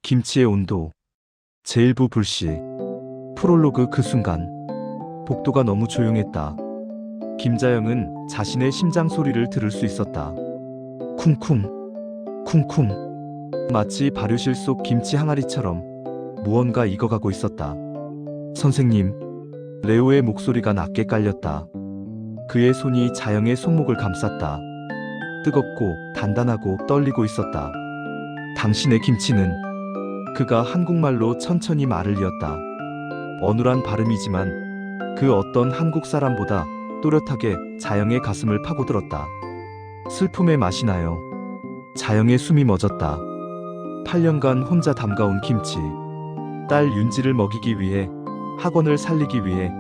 김치의 온도. 제1부 불씨. 프롤로그. 그 순간 복도가 너무 조용했다. 김자영은 자신의 심장 소리를 들을 수 있었다. 쿵쿵 쿵쿵. 마치 발효실 속 김치 항아리처럼 무언가 익어가고 있었다. 선생님. 레오의 목소리가 낮게 깔렸다. 그의 손이 자영의 손목을 감쌌다. 뜨겁고 단단하고 떨리고 있었다. 당신의 김치는. 그가 한국말로 천천히 말을 이었다. 어눌한 발음이지만 그 어떤 한국 사람보다 또렷하게 자영의 가슴을 파고들었다. 슬픔의 맛이 나요. 자영의 숨이 멎었다. 8년간 혼자 담가온 김치. 딸 윤지를 먹이기 위해, 학원을 살리기 위해,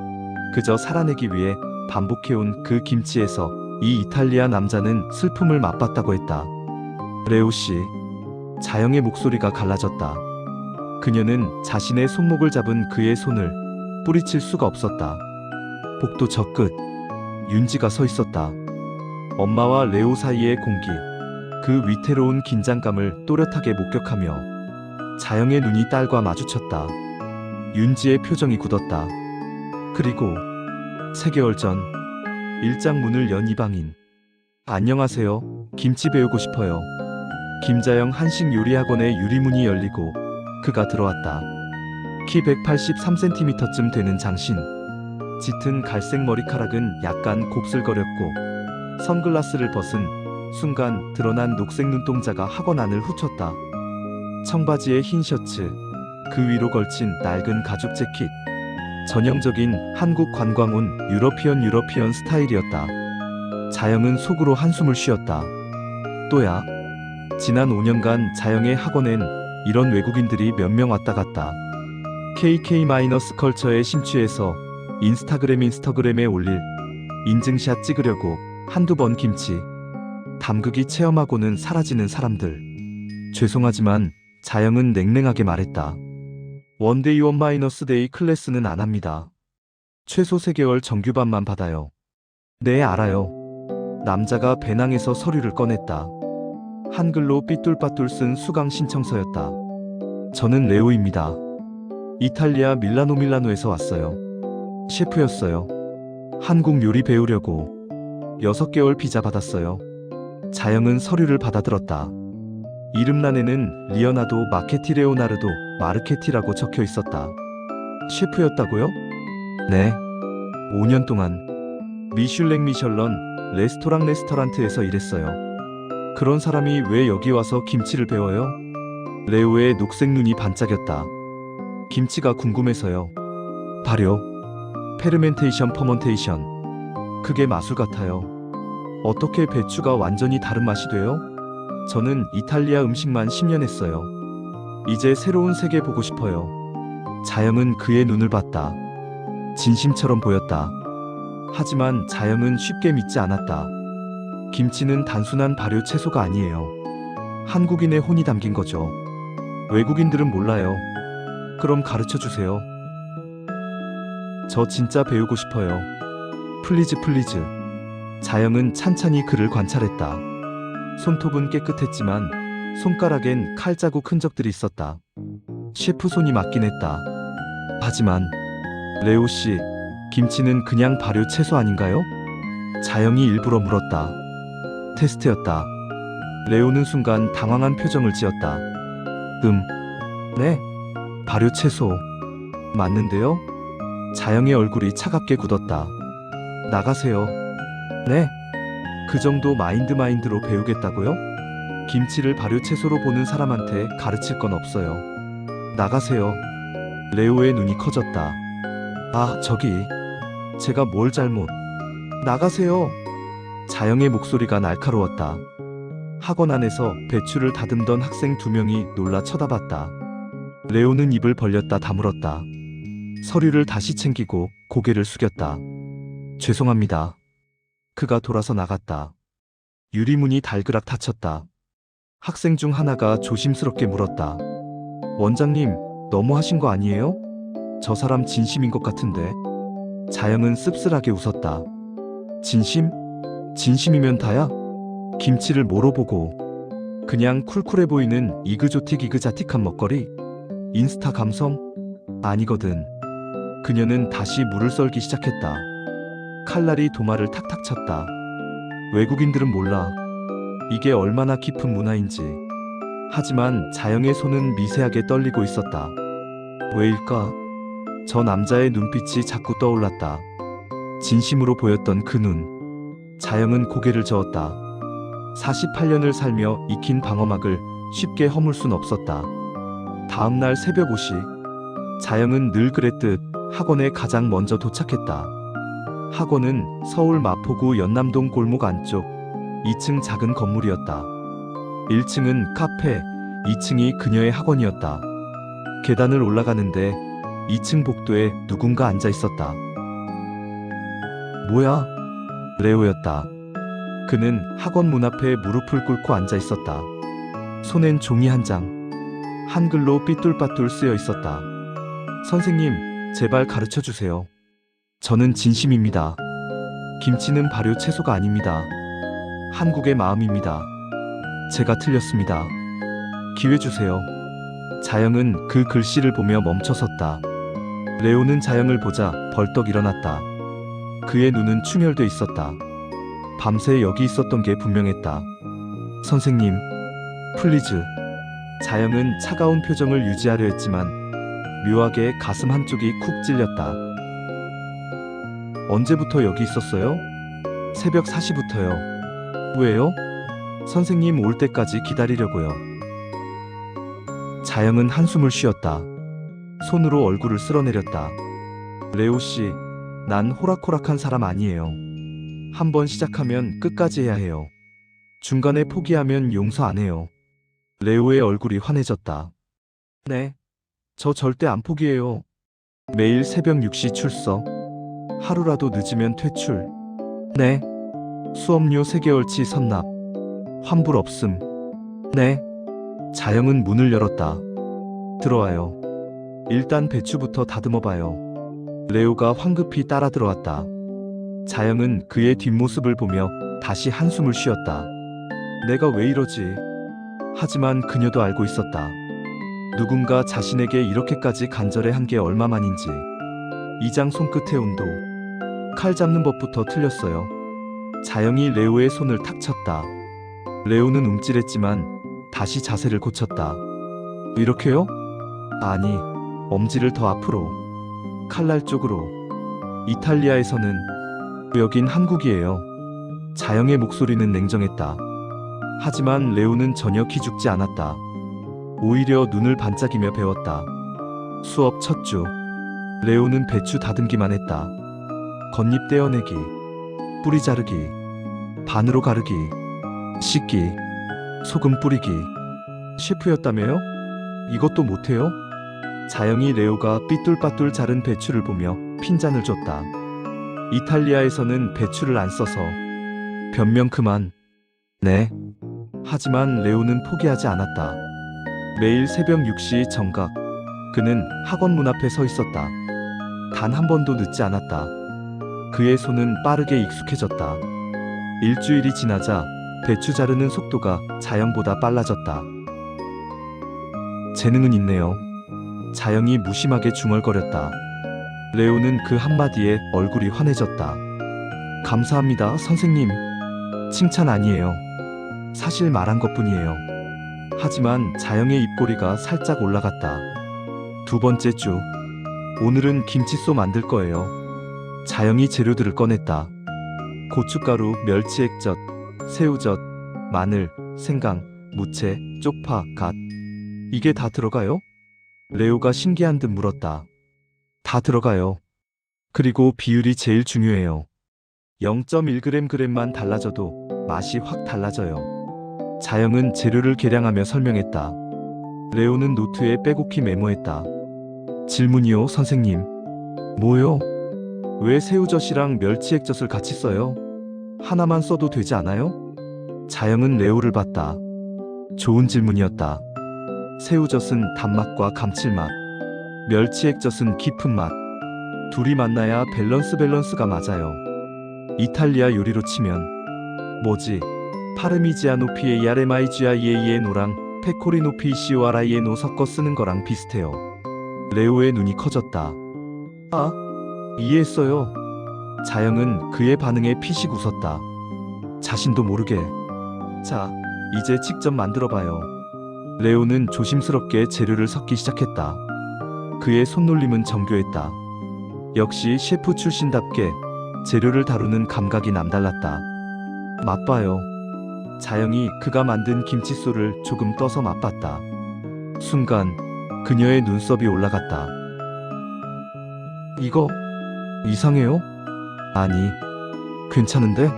그저 살아내기 위해 반복해온 그 김치에서 이 이탈리아 남자는 슬픔을 맛봤다고 했다. 레오 씨. 자영의 목소리가 갈라졌다. 그녀는 자신의 손목을 잡은 그의 손을 뿌리칠 수가 없었다. 복도 저 끝. 윤지가 서 있었다. 엄마와 레오 사이의 공기. 그 위태로운 긴장감을 또렷하게 목격하며 자영의 눈이 딸과 마주쳤다. 윤지의 표정이 굳었다. 그리고 3개월 전 일장 문을 연 이방인. 안녕하세요. 김치 배우고 싶어요. 김자영 한식 요리학원의 유리문이 열리고 그가 들어왔다. 키 183cm쯤 되는 장신. 짙은 갈색 머리카락은 약간 곱슬거렸고 선글라스를 벗은 순간 드러난 녹색 눈동자가 학원 안을 훔쳤다. 청바지에 흰 셔츠, 그 위로 걸친 낡은 가죽 재킷. 전형적인 한국 관광 온 유러피언 스타일이었다. 자영은 속으로 한숨을 쉬었다. 또야. 지난 5년간 자영의 학원엔 이런 외국인들이 몇 명 왔다 갔다. KK-컬처에 심취해서 인스타그램에 올릴 인증샷 찍으려고 한두 번 김치 담그기 체험하고는 사라지는 사람들. 죄송하지만 자영은 냉랭하게 말했다. 원데이 원 마이너스 데이 클래스는 안 합니다. 최소 3개월 정규반만 받아요. 네, 알아요. 남자가 배낭에서 서류를 꺼냈다. 한글로 삐뚤빠뚤 쓴 수강 신청서였다. 저는 레오입니다. 이탈리아 밀라노에서 왔어요. 셰프였어요. 한국 요리 배우려고 6개월 비자 받았어요. 자영은 서류를 받아들었다. 이름란에는 리오나도 마케티 마르케티라고 적혀 있었다. 셰프였다고요? 네. 5년 동안 미슐랭 레스토랑트에서 일했어요. 그런 사람이 왜 여기 와서 김치를 배워요? 레오의 녹색 눈이 반짝였다. 김치가 궁금해서요. 발효, 퍼먼테이션. 그게 마술 같아요. 어떻게 배추가 완전히 다른 맛이 돼요? 저는 이탈리아 음식만 10년 했어요. 이제 새로운 세계 보고 싶어요. 자영은 그의 눈을 봤다. 진심처럼 보였다. 하지만 자영은 쉽게 믿지 않았다. 김치는 단순한 발효 채소가 아니에요. 한국인의 혼이 담긴 거죠. 외국인들은 몰라요. 그럼 가르쳐 주세요. 저 진짜 배우고 싶어요. 플리즈. 자영은 찬찬히 그를 관찰했다. 손톱은 깨끗했지만 손가락엔 칼자국 흔적들이 있었다. 셰프 손이 맞긴 했다. 하지만 레오 씨, 김치는 그냥 발효 채소 아닌가요? 자영이 일부러 물었다. 테스트였다. 레오는 순간 당황한 표정을 지었다. 네? 발효 채소 맞는데요? 자영의 얼굴이 차갑게 굳었다. 나가세요. 네? 그 정도 마인드로 배우겠다고요? 김치를 발효 채소로 보는 사람한테 가르칠 건 없어요. 나가세요. 레오의 눈이 커졌다. 아, 저기. 제가 뭘 잘못. 나가세요. 자영의 목소리가 날카로웠다. 학원 안에서 배추를 다듬던 학생 2명이 놀라 쳐다봤다. 레오는 입을 벌렸다 다물었다. 서류를 다시 챙기고 고개를 숙였다. 죄송합니다. 그가 돌아서 나갔다. 유리문이 달그락 닫혔다. 학생 중 하나가 조심스럽게 물었다. 원장님, 너무 하신 거 아니에요? 저 사람 진심인 것 같은데. 자영은 씁쓸하게 웃었다. 진심? 진심이면 다야? 김치를 뭐로 보고? 그냥 쿨쿨해 보이는 이그조틱 이그자틱한 먹거리? 인스타 감성? 아니거든. 그녀는 다시 물을 썰기 시작했다. 칼날이 도마를 탁탁 쳤다. 외국인들은 몰라. 이게 얼마나 깊은 문화인지. 하지만 자영의 손은 미세하게 떨리고 있었다. 왜일까? 저 남자의 눈빛이 자꾸 떠올랐다. 진심으로 보였던 그 눈. 자영은 고개를 저었다. 48년을 살며 익힌 방어막을 쉽게 허물 순 없었다. 다음날 새벽 5시, 자영은 늘 그랬듯 학원에 가장 먼저 도착했다. 학원은 서울 마포구 연남동 골목 안쪽 2층 작은 건물이었다. 1층은 카페, 2층이 그녀의 학원이었다. 계단을 올라가는데 2층 복도에 누군가 앉아 있었다. 뭐야? 레오였다. 그는 학원 문 앞에 무릎을 꿇고 앉아 있었다. 손엔 종이 한 장. 한글로 삐뚤빠뚤 쓰여 있었다. 선생님, 제발 가르쳐 주세요. 저는 진심입니다. 김치는 발효 채소가 아닙니다. 한국의 마음입니다. 제가 틀렸습니다. 기회 주세요. 자영은 그 글씨를 보며 멈춰섰다. 레오는 자영을 보자 벌떡 일어났다. 그의 눈은 충혈돼 있었다. 밤새 여기 있었던 게 분명했다. 선생님, 플리즈. 자영은 차가운 표정을 유지하려 했지만 묘하게 가슴 한쪽이 쿡 찔렸다. 언제부터 여기 있었어요? 새벽 4시부터요. 왜요? 선생님 올 때까지 기다리려고요. 자영은 한숨을 쉬었다. 손으로 얼굴을 쓸어내렸다. 레오 씨, 난 호락호락한 사람 아니에요. 한번 시작하면 끝까지 해야 해요. 중간에 포기하면 용서 안 해요. 레오의 얼굴이 환해졌다. 네, 저 절대 안 포기해요. 매일 새벽 6시 출석. 하루라도 늦으면 퇴출. 네. 수업료 3개월치 선납. 환불 없음. 네. 자영은 문을 열었다. 들어와요. 일단 배추부터 다듬어봐요. 레오가 황급히 따라 들어왔다. 자영은 그의 뒷모습을 보며 다시 한숨을 쉬었다. 내가 왜 이러지? 하지만 그녀도 알고 있었다. 누군가 자신에게 이렇게까지 간절해한 게 얼마만인지. 이장 손끝의 온도. 칼 잡는 법부터 틀렸어요. 자영이 레오의 손을 탁 쳤다. 레오는 움찔했지만 다시 자세를 고쳤다. 이렇게요? 아니, 엄지를 더 앞으로. 칼날 쪽으로. 이탈리아에서는, 여긴 한국이에요. 자영의 목소리는 냉정했다. 하지만 레오는 전혀 기죽지 않았다. 오히려 눈을 반짝이며 배웠다. 수업 첫 주. 레오는 배추 다듬기만 했다. 겉잎 떼어내기, 뿌리 자르기, 반으로 가르기, 씻기, 소금 뿌리기. 셰프였다며요? 이것도 못해요? 자영이 레오가 삐뚤빠뚤 자른 배추를 보며 핀잔을 줬다. 이탈리아에서는 배추를 안 써서. 변명 그만. 네. 하지만 레오는 포기하지 않았다. 매일 새벽 6시 정각. 그는 학원 문 앞에 서 있었다. 단 한 번도 늦지 않았다. 그의 손은 빠르게 익숙해졌다. 일주일이 지나자 배추 자르는 속도가 자영보다 빨라졌다. 재능은 있네요. 자영이 무심하게 중얼거렸다. 레오는 그 한마디에 얼굴이 환해졌다. 감사합니다, 선생님. 칭찬 아니에요. 사실 말한 것뿐이에요. 하지만 자영의 입꼬리가 살짝 올라갔다. 두 번째 주. 오늘은 김치소 만들 거예요. 자영이 재료들을 꺼냈다. 고춧가루, 멸치 액젓, 새우젓, 마늘, 생강, 무채, 쪽파, 갓. 이게 다 들어가요? 레오가 신기한 듯 물었다. 다 들어가요. 그리고 비율이 제일 중요해요. 0.1g만 달라져도 맛이 확 달라져요. 자영은 재료를 계량하며 설명했다. 레오는 노트에 빼곡히 메모했다. 질문이요, 선생님. 뭐요? 왜 새우젓이랑 멸치 액젓을 같이 써요? 하나만 써도 되지 않아요? 자영은 레오를 봤다. 좋은 질문이었다. 새우젓은 단맛과 감칠맛, 멸치 액젓은 깊은 맛. 둘이 만나야 밸런스가 맞아요. 이탈리아 요리로 치면 뭐지? 파르미지아노 PARMIGIA 이에이에 노랑 페코리노 PCORI에 노 섞어 쓰는 거랑 비슷해요. 레오의 눈이 커졌다. 아, 이해했어요. 자영은 그의 반응에 피식 웃었다. 자신도 모르게. 자, 이제 직접 만들어봐요. 레오는 조심스럽게 재료를 섞기 시작했다. 그의 손놀림은 정교했다. 역시 셰프 출신답게 재료를 다루는 감각이 남달랐다. 맛봐요. 자영이 그가 만든 김칫솔을 조금 떠서 맛봤다. 순간 그녀의 눈썹이 올라갔다. 이거 이상해요? 아니, 괜찮은데?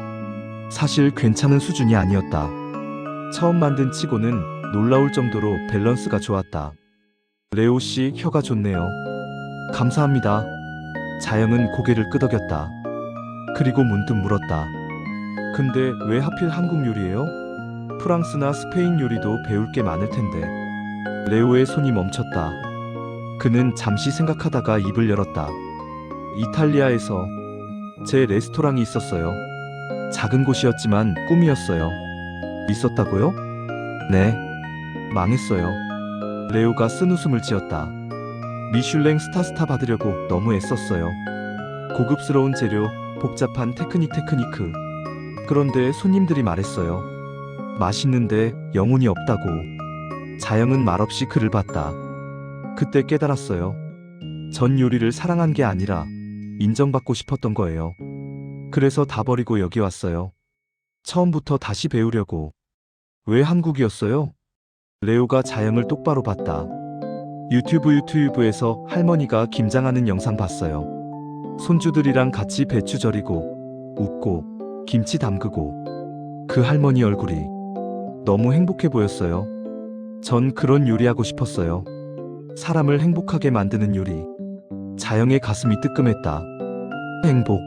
사실 괜찮은 수준이 아니었다. 처음 만든 치고는 놀라울 정도로 밸런스가 좋았다. 레오 씨 혀가 좋네요. 감사합니다. 자영은 고개를 끄덕였다. 그리고 문득 물었다. 근데 왜 하필 한국 요리예요? 프랑스나 스페인 요리도 배울 게 많을 텐데. 레오의 손이 멈췄다. 그는 잠시 생각하다가 입을 열었다. 이탈리아에서 제 레스토랑이 있었어요. 작은 곳이었지만 꿈이었어요. 있었다고요? 네. 망했어요. 레오가 쓴웃음을 지었다. 미슐랭 스타 받으려고 너무 애썼어요. 고급스러운 재료, 복잡한 테크니크. 그런데 손님들이 말했어요. 맛있는데 영혼이 없다고. 자영은 말없이 그를 봤다. 그때 깨달았어요. 전 요리를 사랑한 게 아니라 인정받고 싶었던 거예요. 그래서 다 버리고 여기 왔어요. 처음부터 다시 배우려고. 왜 한국이었어요? 레오가 자영을 똑바로 봤다. 유튜브에서 할머니가 김장하는 영상 봤어요. 손주들이랑 같이 배추 절이고 웃고 김치 담그고 그 할머니 얼굴이 너무 행복해 보였어요. 전 그런 요리하고 싶었어요. 사람을 행복하게 만드는 요리. 자영의 가슴이 뜨끔했다. 행복.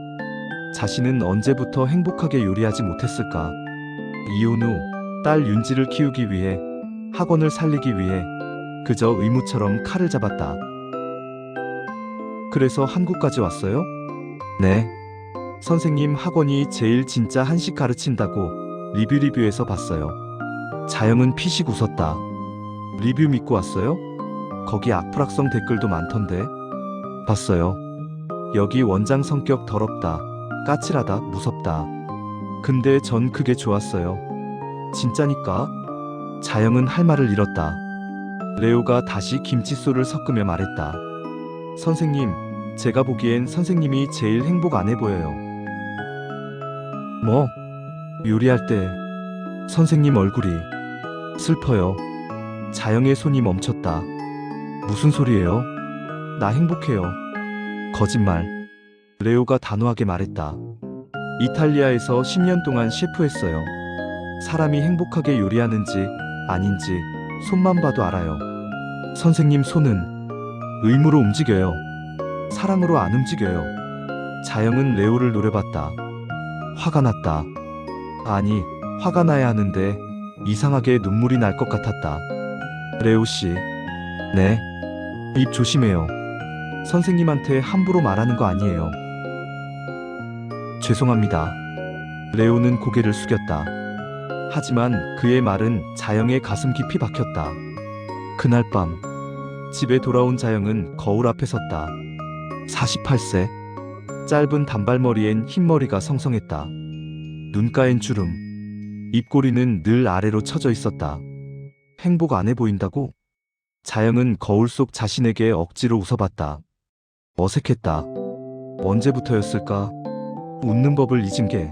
자신은 언제부터 행복하게 요리하지 못했을까? 이혼 후 딸 윤지를 키우기 위해 학원을 살리기 위해 그저 의무처럼 칼을 잡았다. 그래서 한국까지 왔어요? 네. 선생님 학원이 제일 진짜 한식 가르친다고 리뷰에서 봤어요. 자영은 피식 웃었다. 리뷰 믿고 왔어요? 거기 악플악성 댓글도 많던데. 봤어요. 여기 원장 성격 더럽다, 까칠하다, 무섭다. 근데 전 그게 좋았어요. 진짜니까. 자영은 할 말을 잃었다. 레오가 다시 김칫솔을 섞으며 말했다. 선생님, 제가 보기엔 선생님이 제일 행복 안 해 보여요. 뭐? 요리할 때 선생님 얼굴이 슬퍼요. 자영의 손이 멈췄다. 무슨 소리예요? 나 행복해요. 거짓말. 레오가 단호하게 말했다. 이탈리아에서 10년 동안 셰프했어요. 사람이 행복하게 요리하는지 아닌지 손만 봐도 알아요. 선생님 손은 의무로 움직여요. 사랑으로 안 움직여요. 자영은 레오를 노려봤다. 화가 났다. 아니, 화가 나야 하는데 이상하게 눈물이 날 것 같았다. 레오 씨. 네. 입 조심해요. 선생님한테 함부로 말하는 거 아니에요. 죄송합니다. 레오는 고개를 숙였다. 하지만 그의 말은 자영의 가슴 깊이 박혔다. 그날 밤 집에 돌아온 자영은 거울 앞에 섰다. 48세. 짧은 단발머리엔 흰머리가 성성했다. 눈가엔 주름. 입꼬리는 늘 아래로 처져 있었다. 행복 안 해 보인다고? 자영은 거울 속 자신에게 억지로 웃어봤다. 어색했다. 언제부터였을까? 웃는 법을 잊은 게.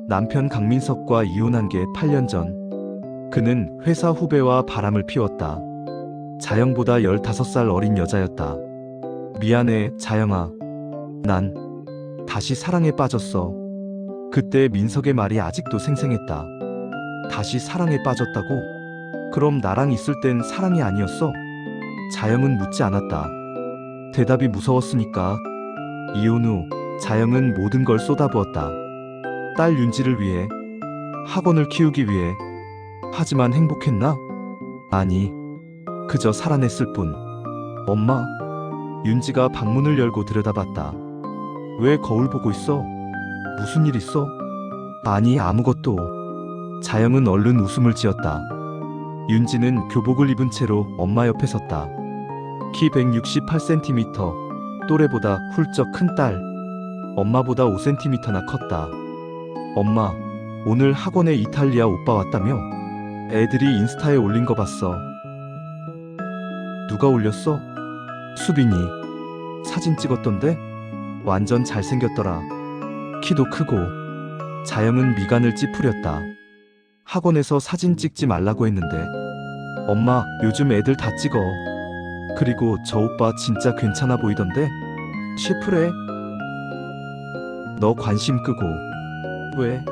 남편 강민석과 이혼한 게 8년 전. 그는 회사 후배와 바람을 피웠다. 자영보다 15살 어린 여자였다. 미안해, 자영아. 난 다시 사랑에 빠졌어. 그때 민석의 말이 아직도 생생했다. 다시 사랑에 빠졌다고? 그럼 나랑 있을 땐 사랑이 아니었어? 자영은 묻지 않았다. 대답이 무서웠으니까. 이혼 후 자영은 모든 걸 쏟아부었다. 딸 윤지를 위해, 학원을 키우기 위해. 하지만 행복했나? 아니, 그저 살아냈을 뿐. 엄마. 윤지가 방문을 열고 들여다봤다. 왜 거울 보고 있어? 무슨 일 있어? 아니, 아무것도. 자영은 얼른 웃음을 지었다. 윤지는 교복을 입은 채로 엄마 옆에 섰다. 키 168cm, 또래보다 훌쩍 큰 딸. 엄마보다 5cm나 컸다. 엄마, 오늘 학원에 이탈리아 오빠 왔다며? 애들이 인스타에 올린 거 봤어. 누가 올렸어? 수빈이. 사진 찍었던데? 완전 잘생겼더라. 키도 크고. 자영은 미간을 찌푸렸다. 학원에서 사진 찍지 말라고 했는데. 엄마, 요즘 애들 다 찍어. 그리고 저 오빠 진짜 괜찮아 보이던데? 셰프래? 너 관심 끄고. 왜?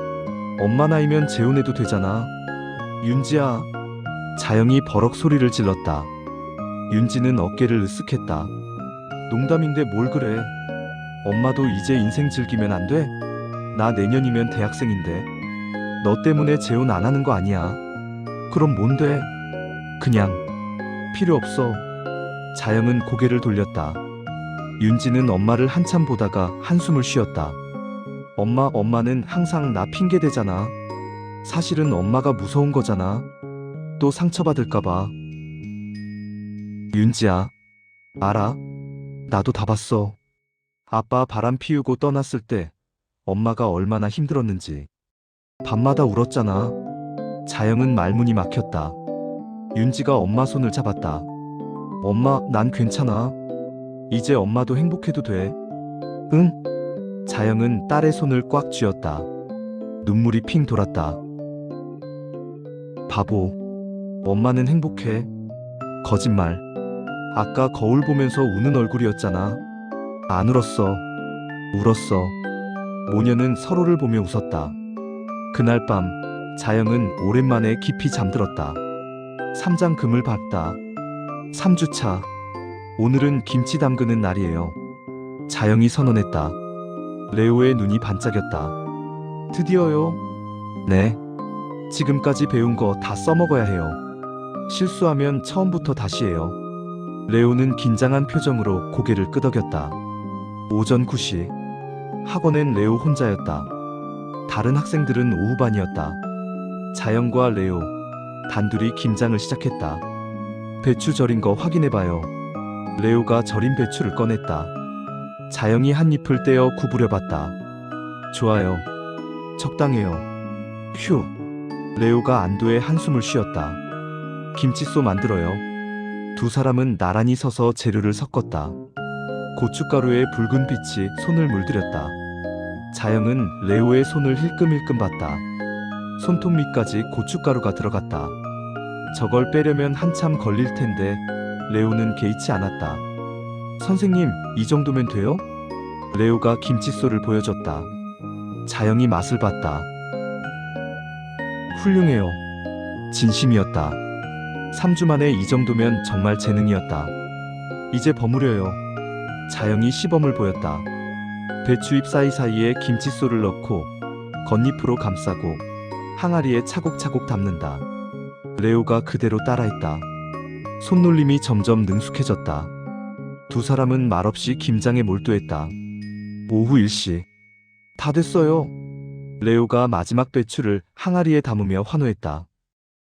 엄마 나이면 재혼해도 되잖아. 윤지야. 자영이 버럭 소리를 질렀다. 윤지는 어깨를 으쓱했다. 농담인데 뭘 그래. 엄마도 이제 인생 즐기면 안 돼? 나 내년이면 대학생인데. 너 때문에 재혼 안 하는 거 아니야. 그럼 뭔데? 그냥. 필요 없어. 자영은 고개를 돌렸다. 윤지는 엄마를 한참 보다가 한숨을 쉬었다. 엄마는 항상 나 핑계 대잖아. 사실은 엄마가 무서운 거잖아. 또 상처받을까봐. 윤지야. 알아. 나도 다 봤어. 아빠 바람 피우고 떠났을 때 엄마가 얼마나 힘들었는지. 밤마다 울었잖아. 자영은 말문이 막혔다. 윤지가 엄마 손을 잡았다. 엄마, 난 괜찮아. 이제 엄마도 행복해도 돼. 응? 자영은 딸의 손을 꽉 쥐었다. 눈물이 핑 돌았다. 바보. 엄마는 행복해. 거짓말. 아까 거울 보면서 우는 얼굴이었잖아. 안 울었어. 울었어. 모녀는 서로를 보며 웃었다. 그날 밤 자영은 오랜만에 깊이 잠들었다. 삼장금을 봤다. 3주차. 오늘은 김치 담그는 날이에요. 자영이 선언했다. 레오의 눈이 반짝였다. 드디어요? 네. 지금까지 배운 거 다 써먹어야 해요. 실수하면 처음부터 다시 해요. 레오는 긴장한 표정으로 고개를 끄덕였다. 오전 9시. 학원엔 레오 혼자였다. 다른 학생들은 오후반이었다. 자영과 레오 단둘이 김장을 시작했다. 배추 절인 거 확인해봐요. 레오가 절인 배추를 꺼냈다. 자영이 한 잎을 떼어 구부려 봤다. 좋아요. 적당해요. 휴. 레오가 안도의 한숨을 쉬었다. 김치소 만들어요. 두 사람은 나란히 서서 재료를 섞었다. 고춧가루의 붉은 빛이 손을 물들였다. 자영은 레오의 손을 힐끔힐끔 봤다. 손톱 밑까지 고춧가루가 들어갔다. 저걸 빼려면 한참 걸릴 텐데 레오는 개의치 않았다. 선생님, 이 정도면 돼요? 레오가 김치소를 보여줬다. 자영이 맛을 봤다. 훌륭해요. 진심이었다. 3주 만에 이 정도면 정말 재능이었다. 이제 버무려요. 자영이 시범을 보였다. 배추잎 사이사이에 김치소를 넣고 겉잎으로 감싸고 항아리에 차곡차곡 담는다. 레오가 그대로 따라했다. 손놀림이 점점 능숙해졌다. 두 사람은 말없이 김장에 몰두했다. 오후 1시. 다 됐어요. 레오가 마지막 배추를 항아리에 담으며 환호했다.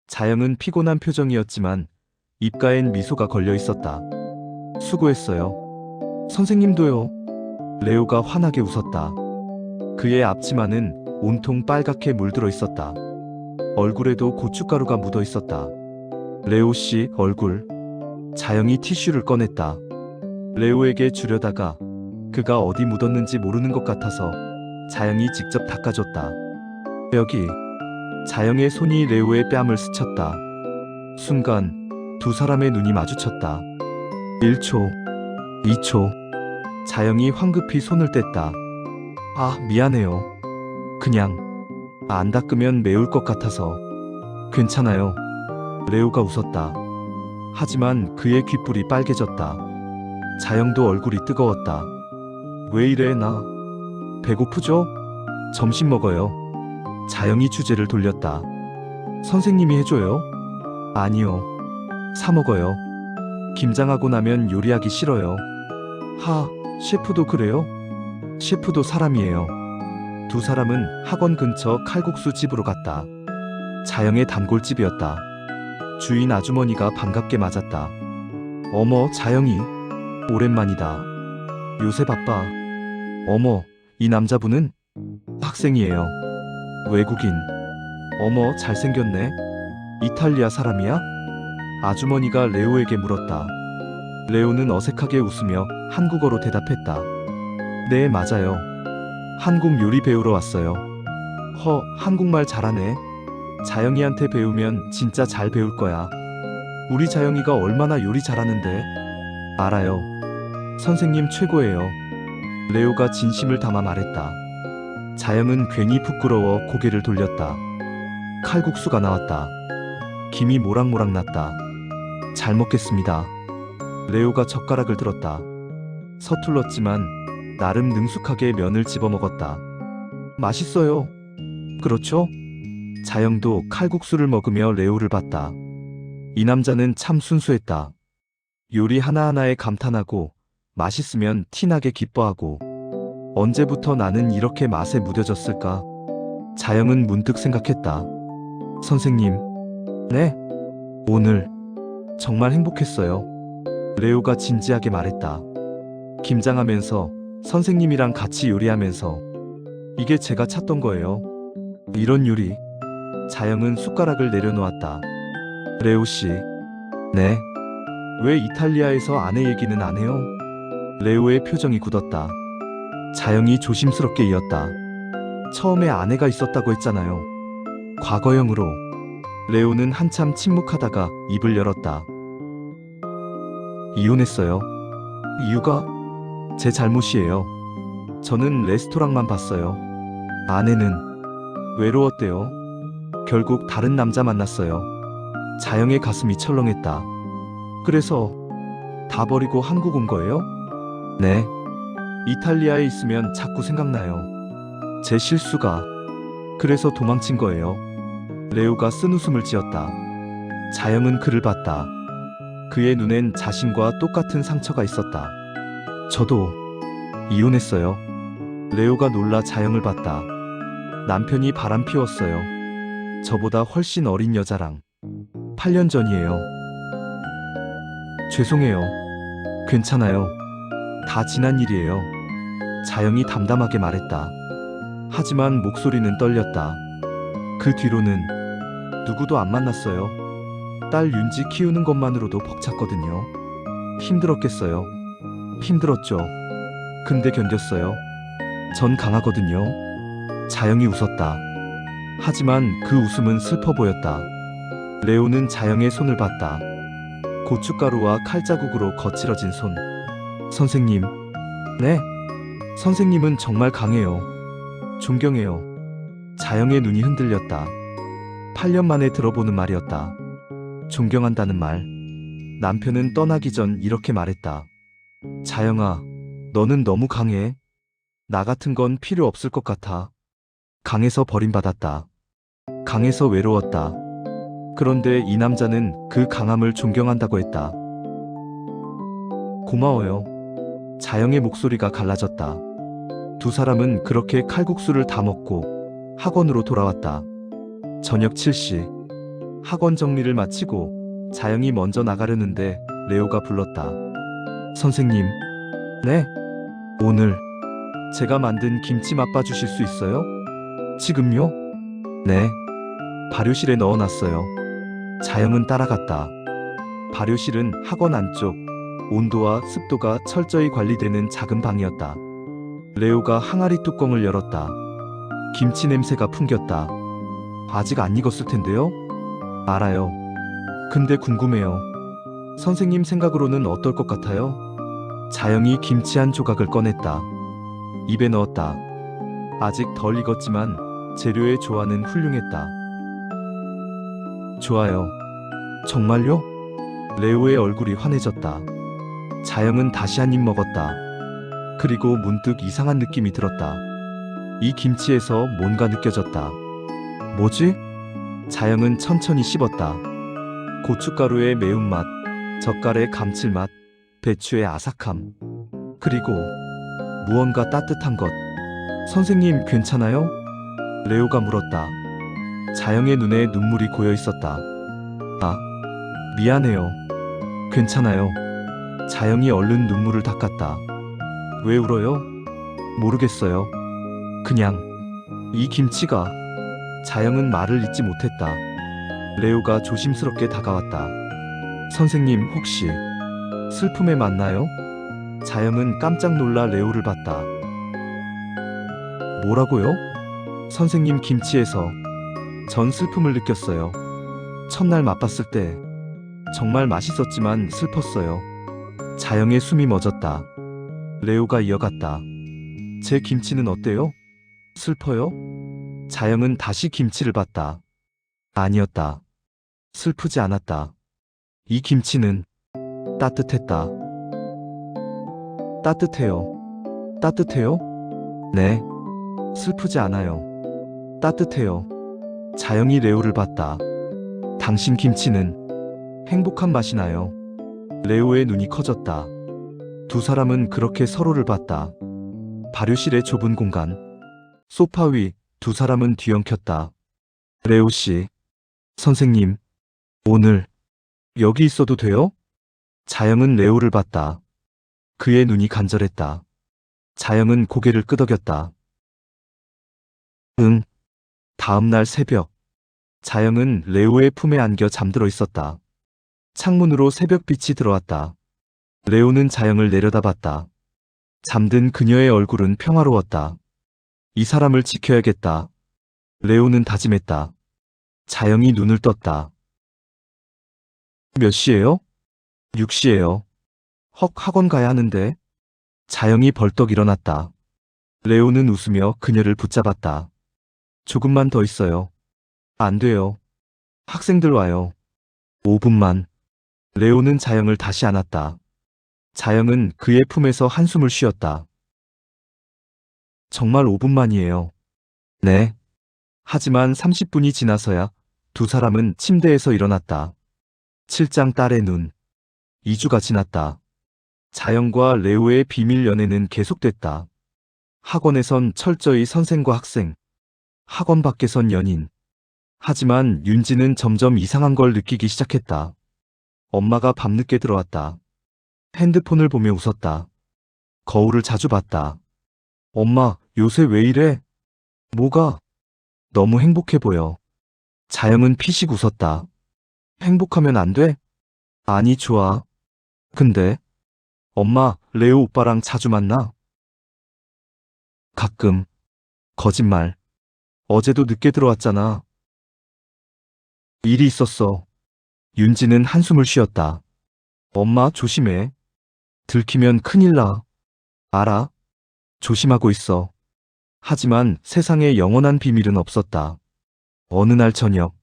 자영은 피곤한 표정이었지만 입가엔 미소가 걸려 있었다. 수고했어요. 선생님도요. 레오가 환하게 웃었다. 그의 앞치마는 온통 빨갛게 물들어 있었다. 얼굴에도 고춧가루가 묻어 있었다. 레오 씨 얼굴. 자영이 티슈를 꺼냈다. 레오에게 주려다가 그가 어디 묻었는지 모르는 것 같아서 자영이 직접 닦아줬다. 여기. 자영의 손이 레오의 뺨을 스쳤다. 순간 두 사람의 눈이 마주쳤다. 1초, 2초. 자영이 황급히 손을 뗐다. 아, 미안해요. 그냥 안 닦으면 매울 것 같아서. 괜찮아요. 레오가 웃었다. 하지만 그의 귓불이 빨개졌다. 자영도 얼굴이 뜨거웠다. 왜 이래 나? 배고프죠? 점심 먹어요. 자영이 주제를 돌렸다. 선생님이 해줘요? 아니요. 사 먹어요. 김장하고 나면 요리하기 싫어요. 하, 셰프도 그래요? 셰프도 사람이에요. 두 사람은 학원 근처 칼국수 집으로 갔다. 자영의 단골집이었다. 주인 아주머니가 반갑게 맞았다. 어머, 자영이. 오랜만이다. 요새 바빠. 어머, 이 남자분은? 학생이에요. 외국인. 어머, 잘생겼네. 이탈리아 사람이야? 아주머니가 레오에게 물었다. 레오는 어색하게 웃으며 한국어로 대답했다. 네, 맞아요. 한국 요리 배우러 왔어요. 한국말 잘하네. 자영이한테 배우면 진짜 잘 배울 거야. 우리 자영이가 얼마나 요리 잘하는데. 알아요. 선생님 최고예요. 레오가 진심을 담아 말했다. 자영은 괜히 부끄러워 고개를 돌렸다. 칼국수가 나왔다. 김이 모락모락 났다. 잘 먹겠습니다. 레오가 젓가락을 들었다. 서툴렀지만 나름 능숙하게 면을 집어먹었다. 맛있어요. 그렇죠? 자영도 칼국수를 먹으며 레오를 봤다. 이 남자는 참 순수했다. 요리 하나하나에 감탄하고 맛있으면 티나게 기뻐하고. 언제부터 나는 이렇게 맛에 무뎌졌을까? 자영은 문득 생각했다. 선생님. 네? 오늘 정말 행복했어요. 레오가 진지하게 말했다. 김장하면서 선생님이랑 같이 요리하면서 이게 제가 찾던 거예요. 이런 요리. 자영은 숟가락을 내려놓았다. 레오 씨. 네? 왜 이탈리아에서 아내 얘기는 안 해요? 레오의 표정이 굳었다. 자영이 조심스럽게 이었다. 처음에 아내가 있었다고 했잖아요. 과거형으로. 레오는 한참 침묵하다가 입을 열었다. 이혼했어요. 이유가? 제 잘못이에요. 저는 레스토랑만 봤어요. 아내는 외로웠대요. 결국 다른 남자 만났어요. 자영의 가슴이 철렁했다. 그래서 다 버리고 한국 온 거예요? 네. 이탈리아에 있으면 자꾸 생각나요. 제 실수가. 그래서 도망친 거예요. 레오가 쓴웃음을 지었다. 자영은 그를 봤다. 그의 눈엔 자신과 똑같은 상처가 있었다. 저도 이혼했어요. 레오가 놀라 자영을 봤다. 남편이 바람 피웠어요. 저보다 훨씬 어린 여자랑. 8년 전이에요. 죄송해요. 괜찮아요. 다 지난 일이에요. 자영이 담담하게 말했다. 하지만 목소리는 떨렸다. 그 뒤로는 누구도 안 만났어요. 딸 윤지 키우는 것만으로도 벅찼거든요. 힘들었겠어요. 힘들었죠. 근데 견뎠어요. 전 강하거든요. 자영이 웃었다. 하지만 그 웃음은 슬퍼 보였다. 레오는 자영의 손을 봤다. 고춧가루와 칼자국으로 거칠어진 손. 선생님. 네? 선생님은 정말 강해요. 존경해요. 자영의 눈이 흔들렸다. 8년 만에 들어보는 말이었다. 존경한다는 말. 남편은 떠나기 전 이렇게 말했다. 자영아, 너는 너무 강해. 나 같은 건 필요 없을 것 같아. 강해서 버림받았다. 강해서 외로웠다. 그런데 이 남자는 그 강함을 존경한다고 했다. 고마워요. 자영의 목소리가 갈라졌다. 두 사람은 그렇게 칼국수를 다 먹고 학원으로 돌아왔다. 저녁 7시. 학원 정리를 마치고 자영이 먼저 나가려는데 레오가 불렀다. 선생님. 네? 오늘 제가 만든 김치 맛봐주실 수 있어요? 지금요? 네. 발효실에 넣어놨어요. 자영은 따라갔다. 발효실은 학원 안쪽, 온도와 습도가 철저히 관리되는 작은 방이었다. 레오가 항아리 뚜껑을 열었다. 김치 냄새가 풍겼다. 아직 안 익었을 텐데요? 알아요. 근데 궁금해요. 선생님 생각으로는 어떨 것 같아요? 자영이 김치 한 조각을 꺼냈다. 입에 넣었다. 아직 덜 익었지만 재료의 조화는 훌륭했다. 좋아요. 정말요? 레오의 얼굴이 환해졌다. 자영은 다시 한 입 먹었다. 그리고 문득 이상한 느낌이 들었다. 이 김치에서 뭔가 느껴졌다. 뭐지? 자영은 천천히 씹었다. 고춧가루의 매운맛, 젓갈의 감칠맛, 배추의 아삭함, 그리고 무언가 따뜻한 것. 선생님 괜찮아요? 레오가 물었다. 자영의 눈에 눈물이 고여 있었다. 아, 미안해요. 괜찮아요. 자영이 얼른 눈물을 닦았다. 왜 울어요? 모르겠어요. 그냥 이 김치가. 자영은 말을 잇지 못했다. 레오가 조심스럽게 다가왔다. 선생님, 혹시 슬픔에 맞나요? 자영은 깜짝 놀라 레오를 봤다. 뭐라고요? 선생님, 김치에서 전 슬픔을 느꼈어요. 첫날 맛봤을 때 정말 맛있었지만 슬펐어요. 자영의 숨이 멎었다. 레오가 이어갔다. 제 김치는 어때요? 슬퍼요? 자영은 다시 김치를 봤다. 아니었다. 슬프지 않았다. 이 김치는 따뜻했다. 따뜻해요. 따뜻해요? 네. 슬프지 않아요. 따뜻해요. 자영이 레오를 봤다. 당신 김치는 행복한 맛이 나요. 레오의 눈이 커졌다. 두 사람은 그렇게 서로를 봤다. 발효실의 좁은 공간. 소파 위 두 사람은 뒤엉켰다. 레오 씨, 선생님, 오늘 여기 있어도 돼요? 자영은 레오를 봤다. 그의 눈이 간절했다. 자영은 고개를 끄덕였다. 응. 다음 날 새벽, 자영은 레오의 품에 안겨 잠들어 있었다. 창문으로 새벽빛이 들어왔다. 레오는 자영을 내려다봤다. 잠든 그녀의 얼굴은 평화로웠다. 이 사람을 지켜야겠다. 레오는 다짐했다. 자영이 눈을 떴다. 몇 시예요? 6시예요. 헉, 학원 가야 하는데. 자영이 벌떡 일어났다. 레오는 웃으며 그녀를 붙잡았다. 조금만 더 있어요. 안 돼요. 학생들 와요. 5분만. 레오는 자영을 다시 안았다. 자영은 그의 품에서 한숨을 쉬었다. 정말 5분만이에요. 네. 하지만 30분이 지나서야 두 사람은 침대에서 일어났다. 7장 딸의 눈. 2주가 지났다. 자영과 레오의 비밀 연애는 계속됐다. 학원에선 철저히 선생과 학생, 학원 밖에선 연인. 하지만 윤지는 점점 이상한 걸 느끼기 시작했다. 엄마가 밤늦게 들어왔다. 핸드폰을 보며 웃었다. 거울을 자주 봤다. 엄마, 요새 왜 이래? 뭐가? 너무 행복해 보여. 자영은 피식 웃었다. 행복하면 안 돼? 아니, 좋아. 근데, 엄마, 레오 오빠랑 자주 만나? 가끔. 거짓말. 어제도 늦게 들어왔잖아. 일이 있었어. 윤지는 한숨을 쉬었다. 엄마, 조심해. 들키면 큰일 나. 알아. 조심하고 있어. 하지만 세상에 영원한 비밀은 없었다. 어느 날 저녁,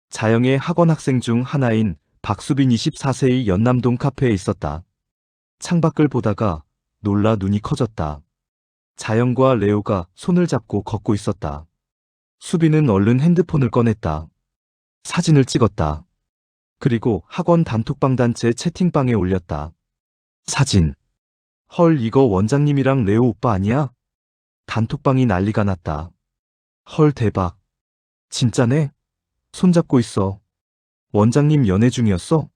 자영의 학원 학생 중 하나인 박수빈 24세의 연남동 카페에 있었다. 창밖을 보다가 놀라 눈이 커졌다. 자영과 레오가 손을 잡고 걷고 있었다. 수빈은 얼른 핸드폰을 꺼냈다. 사진을 찍었다. 그리고 학원 단톡방 단체 채팅방에 올렸다. 사진. 헐, 이거 원장님이랑 레오 오빠 아니야? 단톡방이 난리가 났다. 헐, 대박. 진짜네? 손잡고 있어. 원장님 연애 중이었어?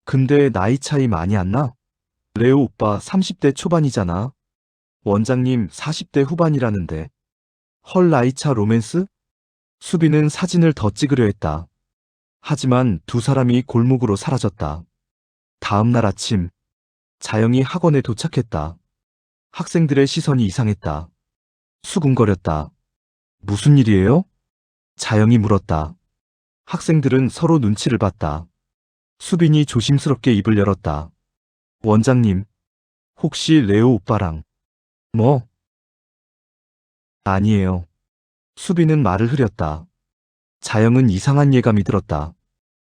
근데 나이 차이 많이 안 나? 레오 오빠 30대 초반이잖아. 원장님 40대 후반이라는데. 헐, 나이차 로맨스? 수빈은 사진을 더 찍으려 했다. 하지만 두 사람이 골목으로 사라졌다. 다음 날 아침, 자영이 학원에 도착했다. 학생들의 시선이 이상했다. 수군거렸다. 무슨 일이에요? 자영이 물었다. 학생들은 서로 눈치를 봤다. 수빈이 조심스럽게 입을 열었다. 원장님, 혹시 레오 오빠랑 뭐? 아니에요. 수빈은 말을 흐렸다. 자영은 이상한 예감이 들었다.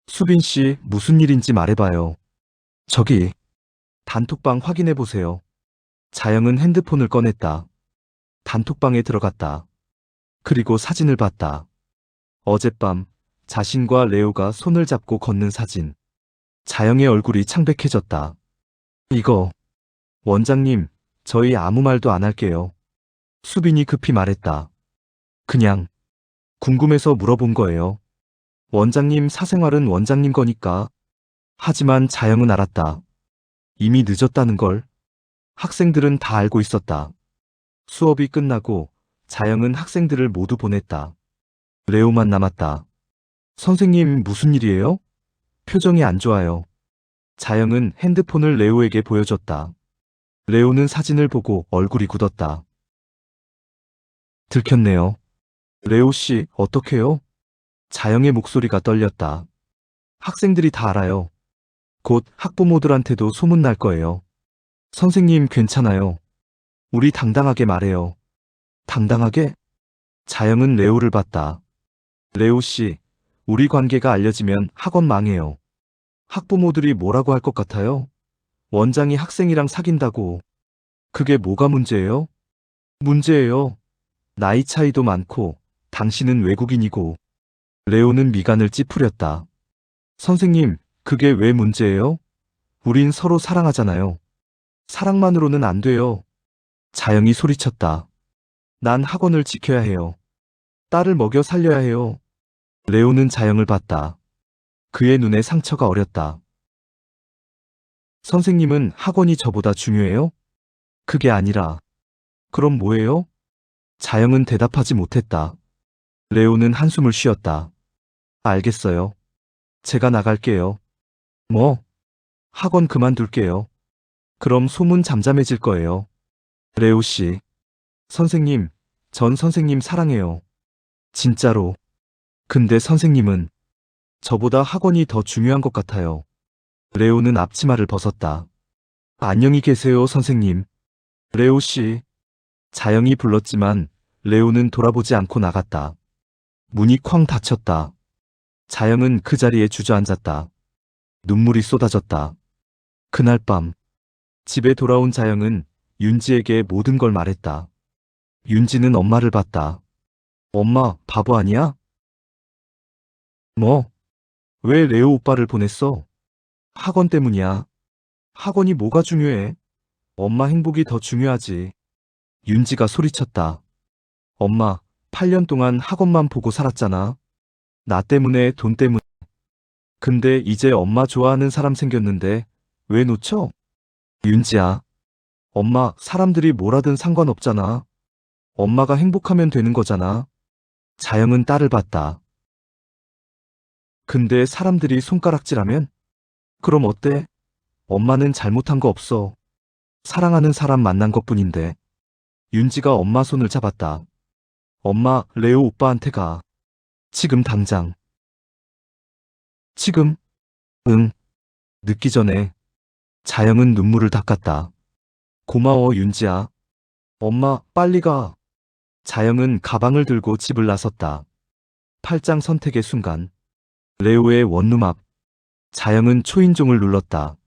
수빈 씨, 무슨 일인지 말해봐요. 저기, 단톡방 확인해보세요. 자영은 핸드폰을 꺼냈다. 단톡방에 들어갔다. 그리고 사진을 봤다. 어젯밤 자신과 레오가 손을 잡고 걷는 사진. 자영의 얼굴이 창백해졌다. 이거, 원장님, 저희 아무 말도 안 할게요. 수빈이 급히 말했다. 그냥 궁금해서 물어본 거예요. 원장님 사생활은 원장님 거니까. 하지만 자영은 알았다. 이미 늦었다는 걸. 학생들은 다 알고 있었다. 수업이 끝나고 자영은 학생들을 모두 보냈다. 레오만 남았다. 선생님 무슨 일이에요? 표정이 안 좋아요. 자영은 핸드폰을 레오에게 보여줬다. 레오는 사진을 보고 얼굴이 굳었다. 들켰네요. 레오 씨, 어떡해요? 자영의 목소리가 떨렸다. 학생들이 다 알아요. 곧 학부모들한테도 소문날 거예요. 선생님 괜찮아요. 우리 당당하게 말해요. 당당하게? 자영은 레오를 봤다. 레오 씨, 우리 관계가 알려지면 학원 망해요. 학부모들이 뭐라고 할 것 같아요? 원장이 학생이랑 사귄다고. 그게 뭐가 문제예요? 문제예요. 나이 차이도 많고, 당신은 외국인이고. 레오는 미간을 찌푸렸다. 선생님, 그게 왜 문제예요? 우린 서로 사랑하잖아요. 사랑만으로는 안 돼요. 자영이 소리쳤다. 난 학원을 지켜야 해요. 딸을 먹여 살려야 해요. 레오는 자영을 봤다. 그의 눈에 상처가 어렸다. 선생님은 학원이 저보다 중요해요? 그게 아니라. 그럼 뭐예요? 자영은 대답하지 못했다. 레오는 한숨을 쉬었다. 알겠어요. 제가 나갈게요. 뭐? 학원 그만둘게요. 그럼 소문 잠잠해질 거예요. 레오 씨. 선생님, 전 선생님 사랑해요. 진짜로. 근데 선생님은 저보다 학원이 더 중요한 것 같아요. 레오는 앞치마를 벗었다. 안녕히 계세요, 선생님. 레오 씨. 자영이 불렀지만 레오는 돌아보지 않고 나갔다. 문이 쾅 닫혔다. 자영은 그 자리에 주저앉았다. 눈물이 쏟아졌다. 그날 밤 집에 돌아온 자영은 윤지에게 모든 걸 말했다. 윤지는 엄마를 봤다. 엄마, 바보 아니야? 뭐? 왜 레오 오빠를 보냈어? 학원 때문이야. 학원이 뭐가 중요해? 엄마 행복이 더 중요하지. 윤지가 소리쳤다. 엄마, 8년 동안 학원만 보고 살았잖아. 나 때문에, 돈 때문에. 근데 이제 엄마 좋아하는 사람 생겼는데 왜 놓쳐? 윤지야. 엄마, 사람들이 뭐라든 상관없잖아. 엄마가 행복하면 되는 거잖아. 자영은 딸을 봤다. 근데 사람들이 손가락질하면? 그럼 어때? 엄마는 잘못한 거 없어. 사랑하는 사람 만난 것뿐인데. 윤지가 엄마 손을 잡았다. 엄마, 레오 오빠한테 가. 지금 당장. 지금? 응. 늦기 전에. 자영은 눈물을 닦았다. 고마워, 윤지야. 엄마, 빨리 가. 자영은 가방을 들고 집을 나섰다. 팔짱 선택의 순간. 레오의 원룸 앞. 자영은 초인종을 눌렀다.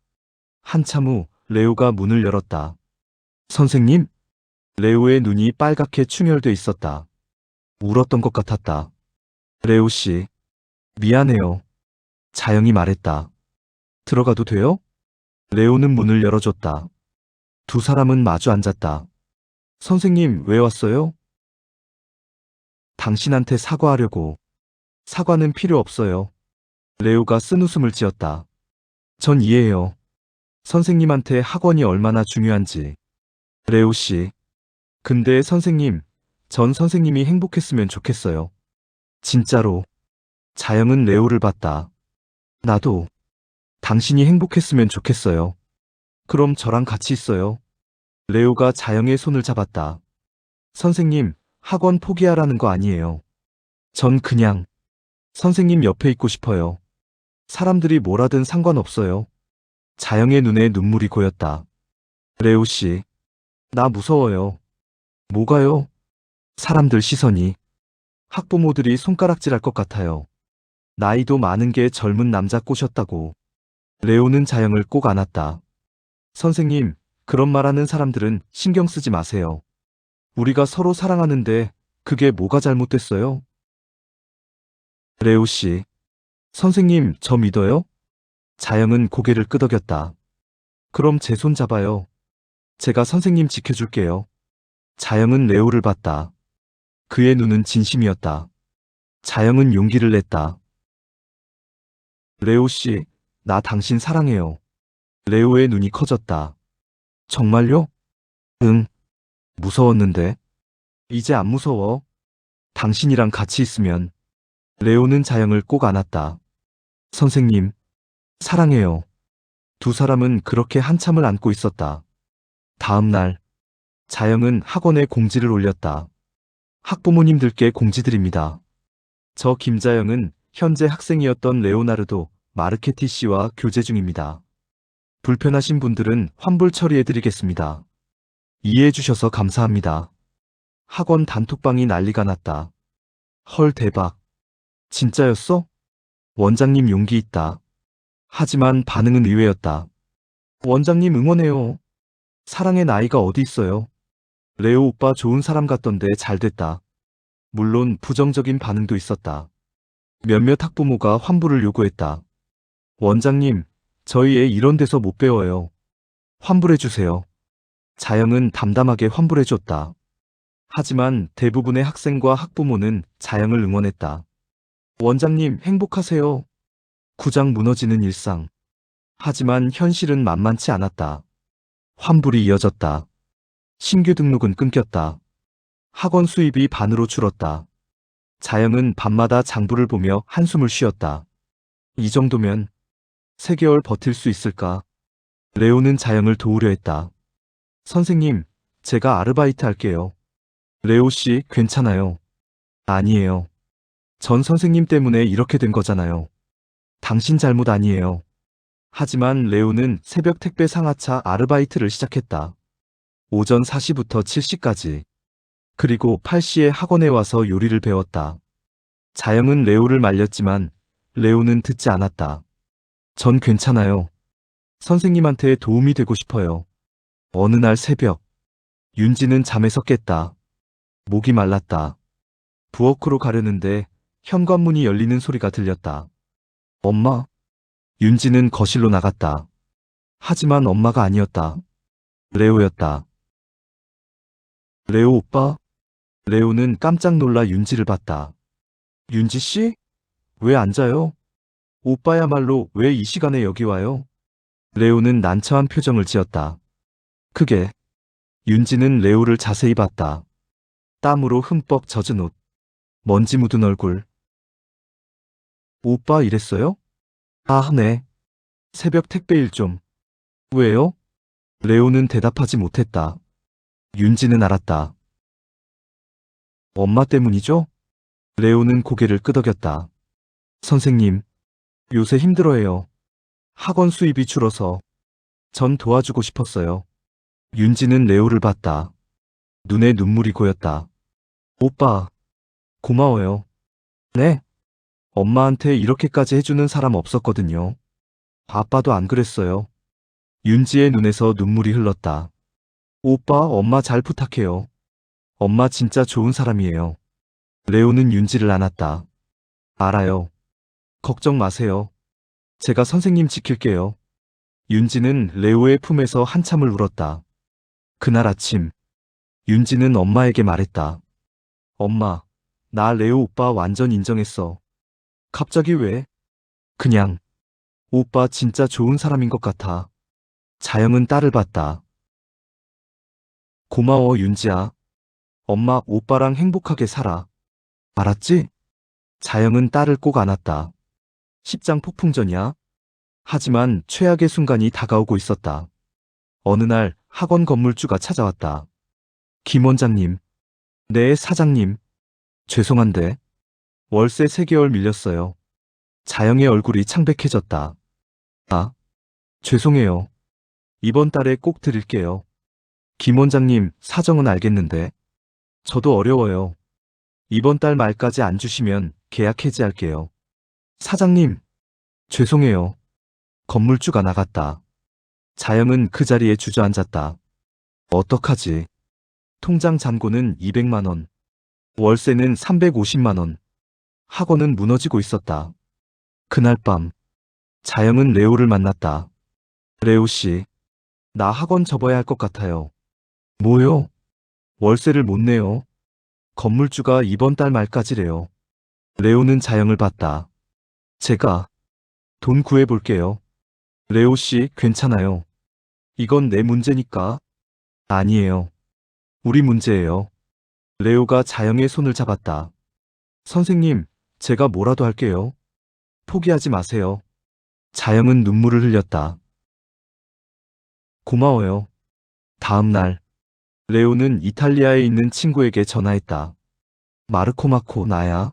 한참 후 레오가 문을 열었다. 선생님? 레오의 눈이 빨갛게 충혈돼 있었다. 울었던 것 같았다. 레오 씨. 미안해요. 자영이 말했다. 들어가도 돼요? 레오는 문을 열어줬다. 두 사람은 마주 앉았다. 선생님, 왜 왔어요? 당신한테 사과하려고. 사과는 필요 없어요. 레오가 쓴웃음을 지었다. 전 이해해요. 선생님한테 학원이 얼마나 중요한지. 레오 씨. 근데 선생님, 전 선생님이 행복했으면 좋겠어요. 진짜로. 자영은 레오를 봤다. 나도. 당신이 행복했으면 좋겠어요. 그럼 저랑 같이 있어요. 레오가 자영의 손을 잡았다. 선생님, 학원 포기하라는 거 아니에요. 전 그냥 선생님 옆에 있고 싶어요. 사람들이 뭐라든 상관없어요. 자영의 눈에 눈물이 고였다. 레오 씨, 나 무서워요. 뭐가요? 사람들 시선이. 학부모들이 손가락질할 것 같아요. 나이도 많은 게 젊은 남자 꼬셨다고. 레오는 자영을 꼭 안았다. 선생님, 그런 말하는 사람들은 신경 쓰지 마세요. 우리가 서로 사랑하는데 그게 뭐가 잘못됐어요? 레오 씨, 선생님, 저 믿어요? 자영은 고개를 끄덕였다. 그럼 제 손 잡아요. 제가 선생님 지켜줄게요. 자영은 레오를 봤다. 그의 눈은 진심이었다. 자영은 용기를 냈다. 레오 씨, 나 당신 사랑해요. 레오의 눈이 커졌다. 정말요? 응. 무서웠는데. 이제 안 무서워. 당신이랑 같이 있으면. 레오는 자영을 꼭 안았다. 선생님, 사랑해요. 두 사람은 그렇게 한참을 안고 있었다. 다음 날, 자영은 학원에 공지를 올렸다. 학부모님들께 공지드립니다. 저 김자영은 현재 학생이었던 레오나르도 마르케티 씨와 교제 중입니다. 불편하신 분들은 환불 처리해드리겠습니다. 이해해주셔서 감사합니다. 학원 단톡방이 난리가 났다. 헐 대박. 진짜였어? 원장님 용기 있다. 하지만 반응은 의외였다. 원장님 응원해요. 사랑의 나이가 어디 있어요? 레오 오빠 좋은 사람 같던데 잘 됐다. 물론 부정적인 반응도 있었다. 몇몇 학부모가 환불을 요구했다. 원장님, 저희 애 이런 데서 못 배워요. 환불해주세요. 자영은 담담하게 환불해줬다. 하지만 대부분의 학생과 학부모는 자영을 응원했다. 원장님 행복하세요. 구장 무너지는 일상. 하지만 현실은 만만치 않았다. 환불이 이어졌다. 신규 등록은 끊겼다. 학원 수입이 반으로 줄었다. 자영은 밤마다 장부를 보며 한숨을 쉬었다. 이 정도면 3개월 버틸 수 있을까? 레오는 자영을 도우려 했다. 선생님, 제가 아르바이트 할게요. 레오 씨, 괜찮아요. 아니에요. 전 선생님 때문에 이렇게 된 거잖아요. 당신 잘못 아니에요. 하지만 레오는 새벽 택배 상하차 아르바이트를 시작했다. 오전 4시부터 7시까지. 그리고 8시에 학원에 와서 요리를 배웠다. 자영은 레오를 말렸지만 레오는 듣지 않았다. 전 괜찮아요. 선생님한테 도움이 되고 싶어요. 어느 날 새벽, 윤지는 잠에서 깼다. 목이 말랐다. 부엌으로 가려는데 현관문이 열리는 소리가 들렸다. 엄마? 윤지는 거실로 나갔다. 하지만 엄마가 아니었다. 레오였다. 레오 오빠? 레오는 깜짝 놀라 윤지를 봤다. 윤지 씨? 왜 앉아요? 오빠야말로 왜 이 시간에 여기 와요? 레오는 난처한 표정을 지었다. 크게. 윤지는 레오를 자세히 봤다. 땀으로 흠뻑 젖은 옷. 먼지 묻은 얼굴. 오빠 이랬어요? 아, 네. 새벽 택배 일 좀. 왜요? 레오는 대답하지 못했다. 윤지는 알았다. 엄마 때문이죠? 레오는 고개를 끄덕였다. 선생님, 요새 힘들어해요. 학원 수입이 줄어서. 전 도와주고 싶었어요. 윤지는 레오를 봤다. 눈에 눈물이 고였다. 오빠, 고마워요. 네? 엄마한테 이렇게까지 해주는 사람 없었거든요. 아빠도 안 그랬어요. 윤지의 눈에서 눈물이 흘렀다. 오빠, 엄마 잘 부탁해요. 엄마 진짜 좋은 사람이에요. 레오는 윤지를 안았다. 알아요. 걱정 마세요. 제가 선생님 지킬게요. 윤지는 레오의 품에서 한참을 울었다. 그날 아침, 윤지는 엄마에게 말했다. 엄마, 나 레오 오빠 완전 인정했어. 갑자기 왜? 그냥. 오빠 진짜 좋은 사람인 것 같아. 자영은 딸을 봤다. 고마워 윤지야. 엄마 오빠랑 행복하게 살아. 알았지? 자영은 딸을 꼭 안았다. 십장 폭풍전이야. 하지만 최악의 순간이 다가오고 있었다. 어느 날 학원 건물주가 찾아왔다. 김 원장님. 네, 사장님. 죄송한데 월세 3개월 밀렸어요. 자영의 얼굴이 창백해졌다. 아, 죄송해요. 이번 달에 꼭 드릴게요. 김 원장님, 사정은 알겠는데 저도 어려워요. 이번 달 말까지 안 주시면 계약 해지할게요. 사장님, 죄송해요. 건물주가 나갔다. 자영은 그 자리에 주저앉았다. 어떡하지? 통장 잔고는 200만 원. 월세는 350만 원. 학원은 무너지고 있었다. 그날 밤, 자영은 레오를 만났다. 레오 씨, 나 학원 접어야 할 것 같아요. 뭐요? 월세를 못 내요. 건물주가 이번 달 말까지래요. 레오는 자영을 봤다. 제가 돈 구해볼게요. 레오 씨, 괜찮아요. 이건 내 문제니까. 아니에요. 우리 문제예요. 레오가 자영의 손을 잡았다. 선생님, 제가 뭐라도 할게요. 포기하지 마세요. 자영은 눈물을 흘렸다. 고마워요. 다음 날, 레오는 이탈리아에 있는 친구에게 전화했다. 마르코 나야.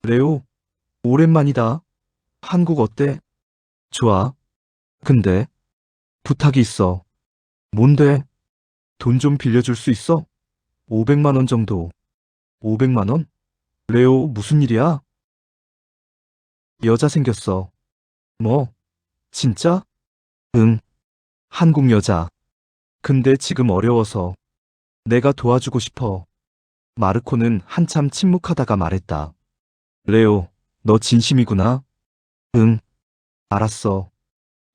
레오, 오랜만이다. 한국 어때? 좋아. 근데, 부탁이 있어. 뭔데? 돈 좀 빌려줄 수 있어? 500만 원 정도. 500만 원? 레오, 무슨 일이야? 여자 생겼어. 뭐? 진짜? 응. 한국 여자. 근데 지금 어려워서 내가 도와주고 싶어. 마르코는 한참 침묵하다가 말했다. 레오, 너 진심이구나? 응. 알았어.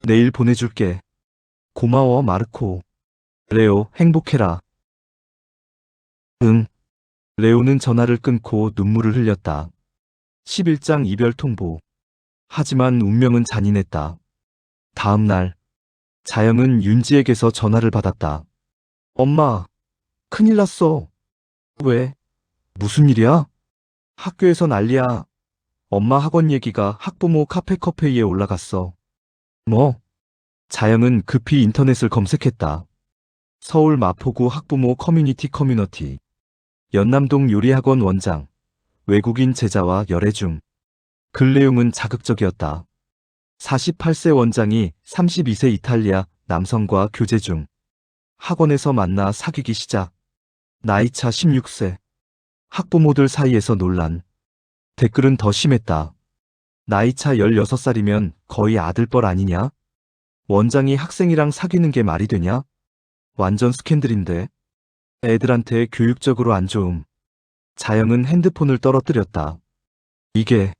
내일 보내줄게. 고마워, 마르코. 레오, 행복해라. 응. 레오는 전화를 끊고 눈물을 흘렸다. 11장 이별 통보. 하지만 운명은 잔인했다. 다음 날, 자영은 윤지에게서 전화를 받았다. 엄마, 큰일 났어. 왜? 무슨 일이야? 학교에서 난리야. 엄마 학원 얘기가 학부모 카페 올라갔어. 뭐? 자영은 급히 인터넷을 검색했다. 서울 마포구 학부모 커뮤니티. 연남동 요리학원 원장. 외국인 제자와 열애 중. 글 내용은 자극적이었다. 48세 원장이 32세 이탈리아 남성과 교제 중. 학원에서 만나 사귀기 시작. 나이차 16세. 학부모들 사이에서 논란. 댓글은 더 심했다. 나이차 16살이면 거의 아들뻘 아니냐? 원장이 학생이랑 사귀는 게 말이 되냐? 완전 스캔들인데. 애들한테 교육적으로 안 좋음. 자영은 핸드폰을 떨어뜨렸다. 이게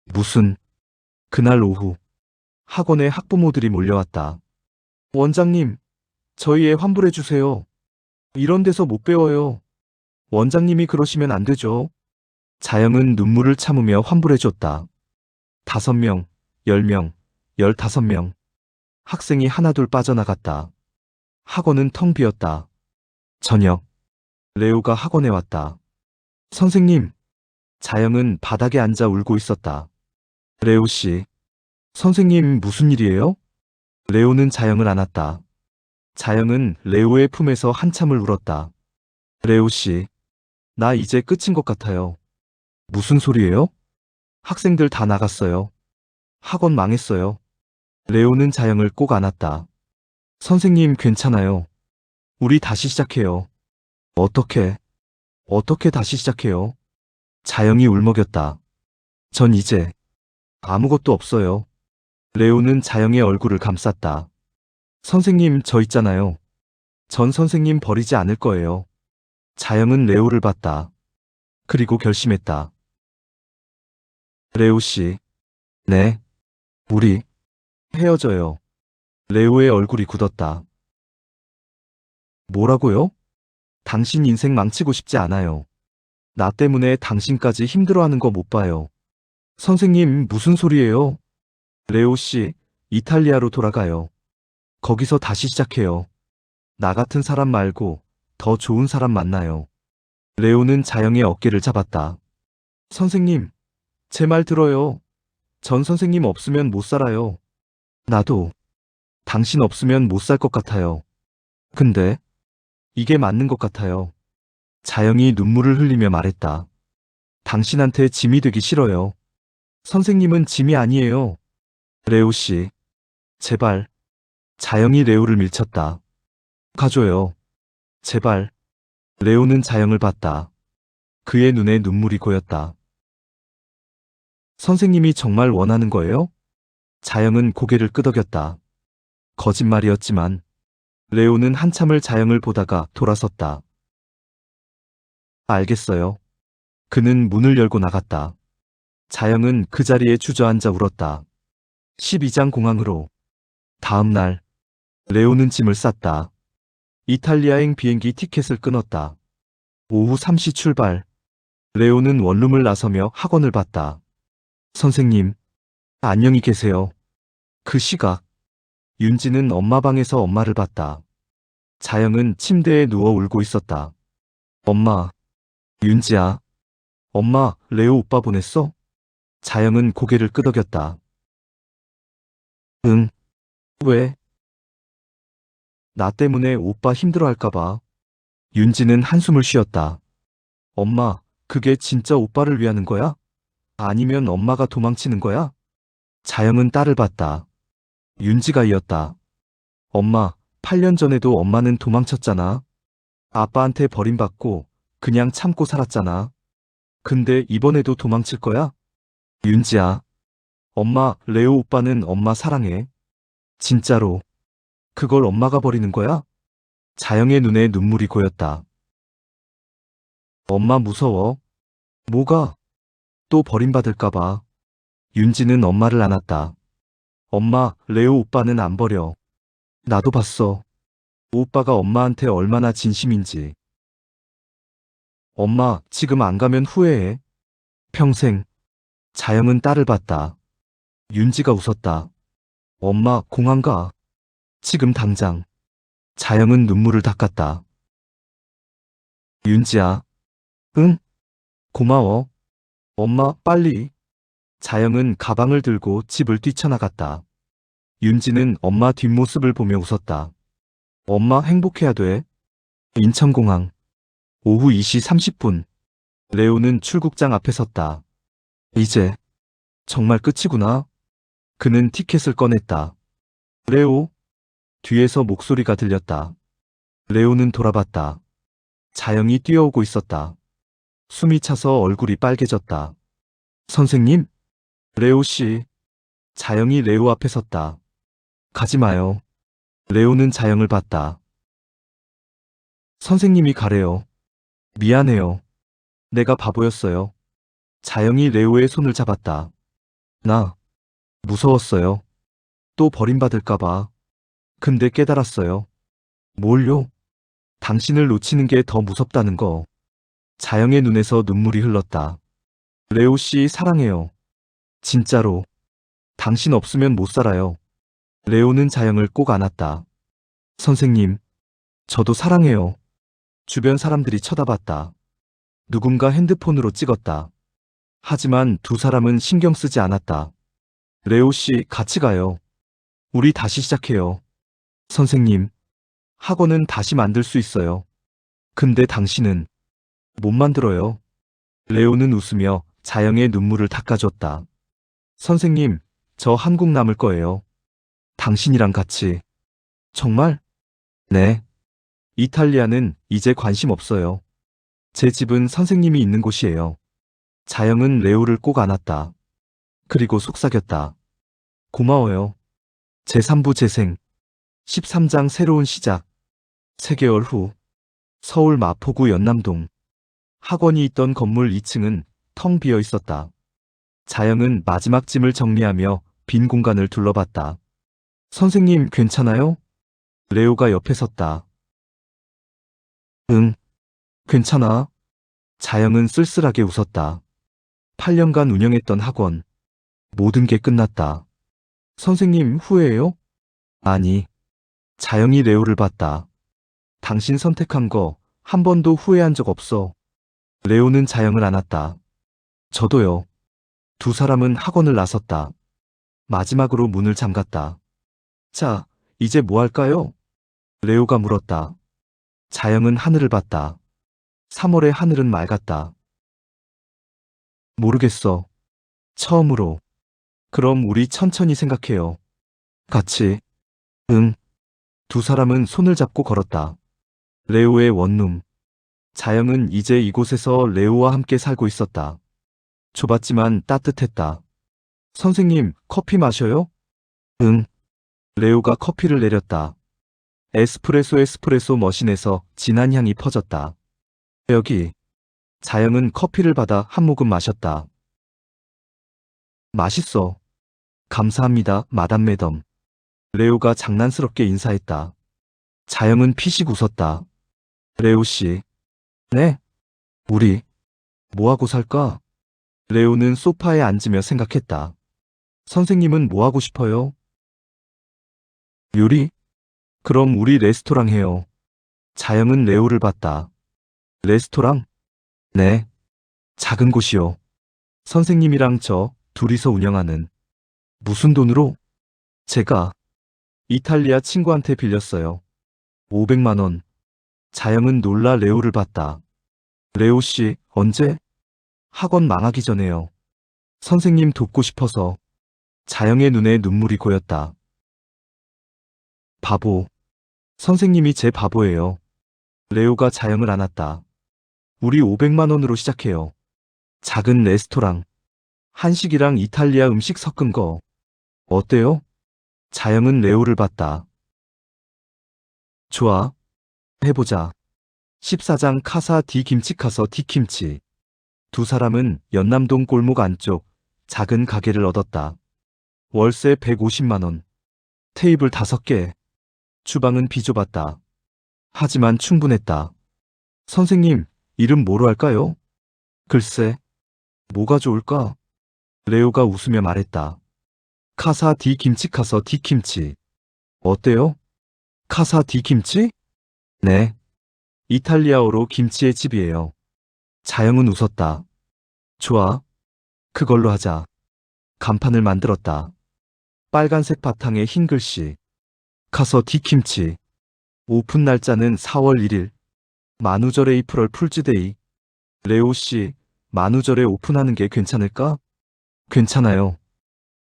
무슨... 그날 오후 학원에 학부모들이 몰려왔다. 원장님, 저희 애 환불해주세요. 이런 데서 못 배워요. 원장님이 그러시면 안 되죠. 자영은 눈물을 참으며 환불해줬다. 5명, 10명, 15명. 학생이 하나둘 빠져나갔다. 학원은 텅 비었다. 저녁, 레오가 학원에 왔다. 선생님, 자영은 바닥에 앉아 울고 있었다. 레오 씨, 선생님 무슨 일이에요? 레오는 자영을 안았다. 자영은 레오의 품에서 한참을 울었다. 레오 씨, 나 이제 끝인 것 같아요. 무슨 소리예요? 학생들 다 나갔어요. 학원 망했어요. 레오는 자영을 꼭 안았다. 선생님 괜찮아요. 우리 다시 시작해요. 어떻게 다시 시작해요? 자영이 울먹였다. 전 이제 아무것도 없어요. 레오는 자영의 얼굴을 감쌌다. 선생님 저 있잖아요. 전 선생님 버리지 않을 거예요. 자영은 레오를 봤다. 그리고 결심했다. 레오 씨. 네. 우리 헤어져요. 레오의 얼굴이 굳었다. 뭐라고요? 당신 인생 망치고 싶지 않아요. 나 때문에 당신까지 힘들어하는 거 못 봐요. 선생님 무슨 소리예요? 레오 씨, 이탈리아로 돌아가요. 거기서 다시 시작해요. 나 같은 사람 말고 더 좋은 사람 만나요. 레오는 자영의 어깨를 잡았다. 선생님, 제 말 들어요. 전 선생님 없으면 못 살아요. 나도 당신 없으면 못 살 것 같아요. 근데 이게 맞는 것 같아요. 자영이 눈물을 흘리며 말했다. 당신한테 짐이 되기 싫어요. 선생님은 짐이 아니에요. 레오 씨, 제발. 자영이 레오를 밀쳤다. 가줘요. 제발. 레오는 자영을 봤다. 그의 눈에 눈물이 고였다. 선생님이 정말 원하는 거예요? 자영은 고개를 끄덕였다. 거짓말이었지만 레오는 한참을 자영을 보다가 돌아섰다. 알겠어요. 그는 문을 열고 나갔다. 자영은 그 자리에 주저앉아 울었다. 12장 공항으로. 다음 날 레오는 짐을 쌌다. 이탈리아행 비행기 티켓을 끊었다. 오후 3시 출발. 레오는 원룸을 나서며 학원을 봤다. 선생님, 안녕히 계세요. 그 시각, 윤지는 엄마 방에서 엄마를 봤다. 자영은 침대에 누워 울고 있었다. 엄마, 윤지야. 엄마, 레오 오빠 보냈어? 자영은 고개를 끄덕였다. 응. 왜? 나 때문에 오빠 힘들어할까봐. 윤지는 한숨을 쉬었다. 엄마, 그게 진짜 오빠를 위하는 거야? 아니면 엄마가 도망치는 거야? 자영은 딸을 봤다. 윤지가 이었다. 엄마, 8년 전에도 엄마는 도망쳤잖아. 아빠한테 버림받고 그냥 참고 살았잖아. 근데 이번에도 도망칠 거야? 윤지야. 엄마, 레오 오빠는 엄마 사랑해. 진짜로. 그걸 엄마가 버리는 거야? 자영의 눈에 눈물이 고였다. 엄마 무서워. 뭐가? 또 버림받을까봐. 윤지는 엄마를 안았다. 엄마, 레오 오빠는 안 버려. 나도 봤어. 오빠가 엄마한테 얼마나 진심인지. 엄마, 지금 안 가면 후회해. 평생. 자영은 딸을 봤다. 윤지가 웃었다. 엄마, 공항 가. 지금 당장. 자영은 눈물을 닦았다. 윤지야. 응? 고마워. 엄마, 빨리. 자영은 가방을 들고 집을 뛰쳐나갔다. 윤지는 엄마 뒷모습을 보며 웃었다. 엄마 행복해야 돼. 인천공항. 오후 2시 30분. 레오는 출국장 앞에 섰다. 이제 정말 끝이구나. 그는 티켓을 꺼냈다. 레오? 뒤에서 목소리가 들렸다. 레오는 돌아봤다. 자영이 뛰어오고 있었다. 숨이 차서 얼굴이 빨개졌다. 선생님? 레오 씨. 자영이 레오 앞에 섰다. 가지 마요. 레오는 자영을 봤다. 선생님이 가래요. 미안해요. 내가 바보였어요. 자영이 레오의 손을 잡았다. 나 무서웠어요. 또 버림받을까봐. 근데 깨달았어요. 뭘요? 당신을 놓치는 게 더 무섭다는 거. 자영의 눈에서 눈물이 흘렀다. 레오 씨 사랑해요. 진짜로. 당신 없으면 못 살아요. 레오는 자영을 꼭 안았다. 선생님, 저도 사랑해요. 주변 사람들이 쳐다봤다. 누군가 핸드폰으로 찍었다. 하지만 두 사람은 신경 쓰지 않았다. 레오 씨, 같이 가요. 우리 다시 시작해요. 선생님, 학원은 다시 만들 수 있어요. 근데 당신은 못 만들어요. 레오는 웃으며 자영의 눈물을 닦아줬다. 선생님, 저 한국 남을 거예요. 당신이랑 같이. 정말? 네. 이탈리아는 이제 관심 없어요. 제 집은 선생님이 있는 곳이에요. 자영은 레오를 꼭 안았다. 그리고 속삭였다. 고마워요. 제3부 재생. 13장 새로운 시작. 3개월 후. 서울 마포구 연남동. 학원이 있던 건물 2층은 텅 비어 있었다. 자영은 마지막 짐을 정리하며 빈 공간을 둘러봤다. 선생님 괜찮아요? 레오가 옆에 섰다. 응, 괜찮아. 자영은 쓸쓸하게 웃었다. 8년간 운영했던 학원. 모든 게 끝났다. 선생님 후회해요? 아니. 자영이 레오를 봤다. 당신 선택한 거 한 번도 후회한 적 없어. 레오는 자영을 안았다. 저도요. 두 사람은 학원을 나섰다. 마지막으로 문을 잠갔다. 자, 이제 뭐 할까요? 레오가 물었다. 자영은 하늘을 봤다. 3월의 하늘은 맑았다. 모르겠어. 처음으로. 그럼 우리 천천히 생각해요. 같이. 응. 두 사람은 손을 잡고 걸었다. 레오의 원룸. 자영은 이제 이곳에서 레오와 함께 살고 있었다. 좁았지만 따뜻했다. 선생님, 커피 마셔요? 응. 레오가 커피를 내렸다. 에스프레소 머신에서 진한 향이 퍼졌다. 여기. 자영은 커피를 받아 한 모금 마셨다. 맛있어. 감사합니다, 마담 매덤. 레오가 장난스럽게 인사했다. 자영은 피식 웃었다. 레오 씨. 네? 우리 뭐하고 살까? 레오는 소파에 앉으며 생각했다. 선생님은 뭐하고 싶어요? 요리? 그럼 우리 레스토랑 해요. 자영은 레오를 봤다. 레스토랑? 네. 작은 곳이요. 선생님이랑 저 둘이서 운영하는. 무슨 돈으로? 제가 이탈리아 친구한테 빌렸어요. 500만 원. 자영은 놀라 레오를 봤다. 레오 씨, 언제? 학원 망하기 전에요. 선생님 돕고 싶어서. 자영의 눈에 눈물이 고였다. 바보. 선생님이 제 바보예요. 레오가 자영을 안았다. 우리 500만 원으로 시작해요. 작은 레스토랑. 한식이랑 이탈리아 음식 섞은 거. 어때요? 자영은 레오를 봤다. 좋아. 해보자. 14장 카사 디 김치 카서 디 김치. 두 사람은 연남동 골목 안쪽 작은 가게를 얻었다. 월세 150만 원. 테이블 5개. 주방은 비좁았다. 하지만 충분했다. 선생님, 이름 뭐로 할까요? 글쎄, 뭐가 좋을까? 레오가 웃으며 말했다. 카사 디 김치 카서 디 김치. 어때요? 카사 디 김치? 네. 이탈리아어로 김치의 집이에요. 자영은 웃었다. 좋아. 그걸로 하자. 간판을 만들었다. 빨간색 바탕에 흰 글씨. 카서 디 김치. 오픈 날짜는 4월 1일. 만우절 에이프럴 풀즈데이. 레오 씨, 만우절에 오픈하는 게 괜찮을까? 괜찮아요.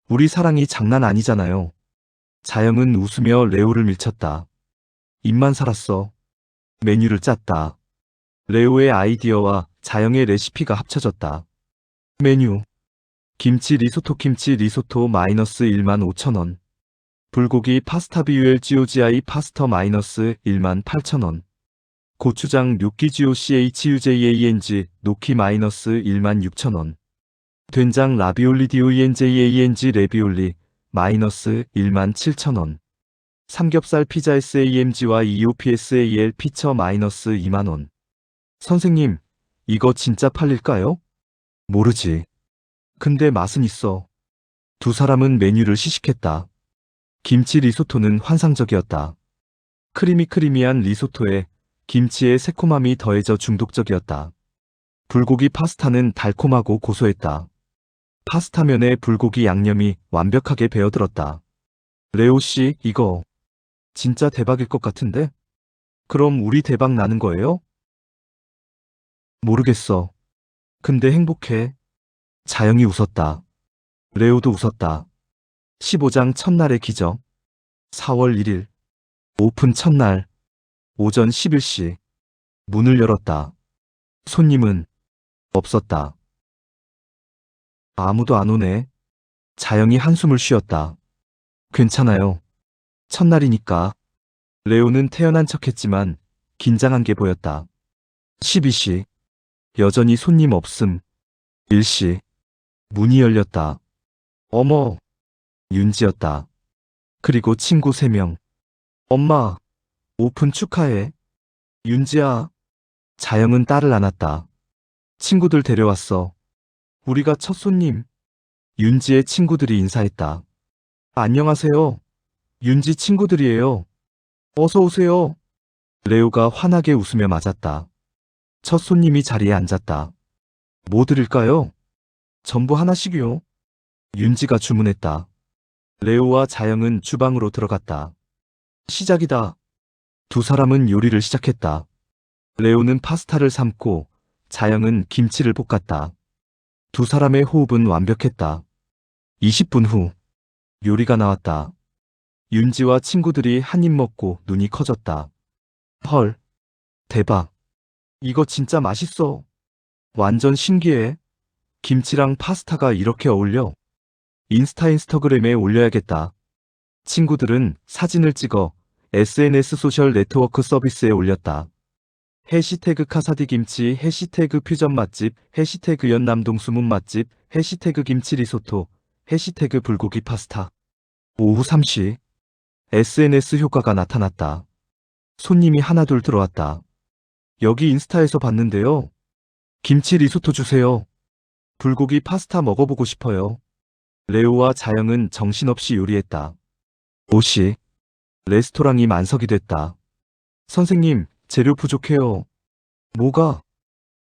우리 사랑이 장난 아니잖아요. 자영은 웃으며 레오를 밀쳤다. 입만 살았어. 메뉴를 짰다. 레오의 아이디어와 자영의 레시피가 합쳐졌다. 메뉴. 김치 리소토 마이너스 15,000원. 불고기 파스타 비유엘 GOGI 파스타 마이너스 18,000원. 고추장 뇨끼 GOCHUJANG 노키 마이너스 16,000원. 된장 라비올리 DOENJANG 레비올리 마이너스 17,000원. 삼겹살 피자 SAMG와 EOPSAL 피처 마이너스 2만원. 선생님, 이거 진짜 팔릴까요? 모르지. 근데 맛은 있어. 두 사람은 메뉴를 시식했다. 김치 리소토는 환상적이었다. 크리미한 리소토에 김치의 새콤함이 더해져 중독적이었다. 불고기 파스타는 달콤하고 고소했다. 파스타면에 불고기 양념이 완벽하게 배어들었다. 레오 씨, 이거 진짜 대박일 것 같은데? 그럼 우리 대박 나는 거예요? 모르겠어. 근데 행복해. 자영이 웃었다. 레오도 웃었다. 15장 첫날의 기적. 4월 1일. 오픈 첫날. 오전 11시. 문을 열었다. 손님은 없었다. 아무도 안 오네. 자영이 한숨을 쉬었다. 괜찮아요. 첫날이니까. 레오는 태연한 척했지만 긴장한 게 보였다. 12시. 여전히 손님 없음. 1시. 문이 열렸다. 어머. 윤지였다. 그리고 친구 3명. 엄마. 오픈 축하해. 윤지야. 자영은 딸을 안았다. 친구들 데려왔어. 우리가 첫 손님. 윤지의 친구들이 인사했다. 안녕하세요. 윤지 친구들이에요. 어서 오세요. 레오가 환하게 웃으며 맞았다. 첫 손님이 자리에 앉았다. 뭐 드릴까요? 전부 하나씩이요. 윤지가 주문했다. 레오와 자영은 주방으로 들어갔다. 시작이다. 두 사람은 요리를 시작했다. 레오는 파스타를 삶고 자영은 김치를 볶았다. 두 사람의 호흡은 완벽했다. 20분 후 요리가 나왔다. 윤지와 친구들이 한 입 먹고 눈이 커졌다. 헐, 대박. 이거 진짜 맛있어. 완전 신기해. 김치랑 파스타가 이렇게 어울려. 인스타그램에 올려야겠다. 친구들은 사진을 찍어 SNS 소셜 네트워크 서비스에 올렸다. 해시태그 카사디김치, 해시태그 퓨전 맛집, 해시태그 연남동 숨은 맛집, 해시태그 김치 리소토, 해시태그 불고기 파스타. 오후 3시. SNS 효과가 나타났다. 손님이 하나둘 들어왔다. 여기 인스타에서 봤는데요. 김치 리소토 주세요. 불고기 파스타 먹어보고 싶어요. 레오와 자영은 정신없이 요리했다. 옷이 레스토랑이 만석이 됐다. 선생님, 재료 부족해요. 뭐가?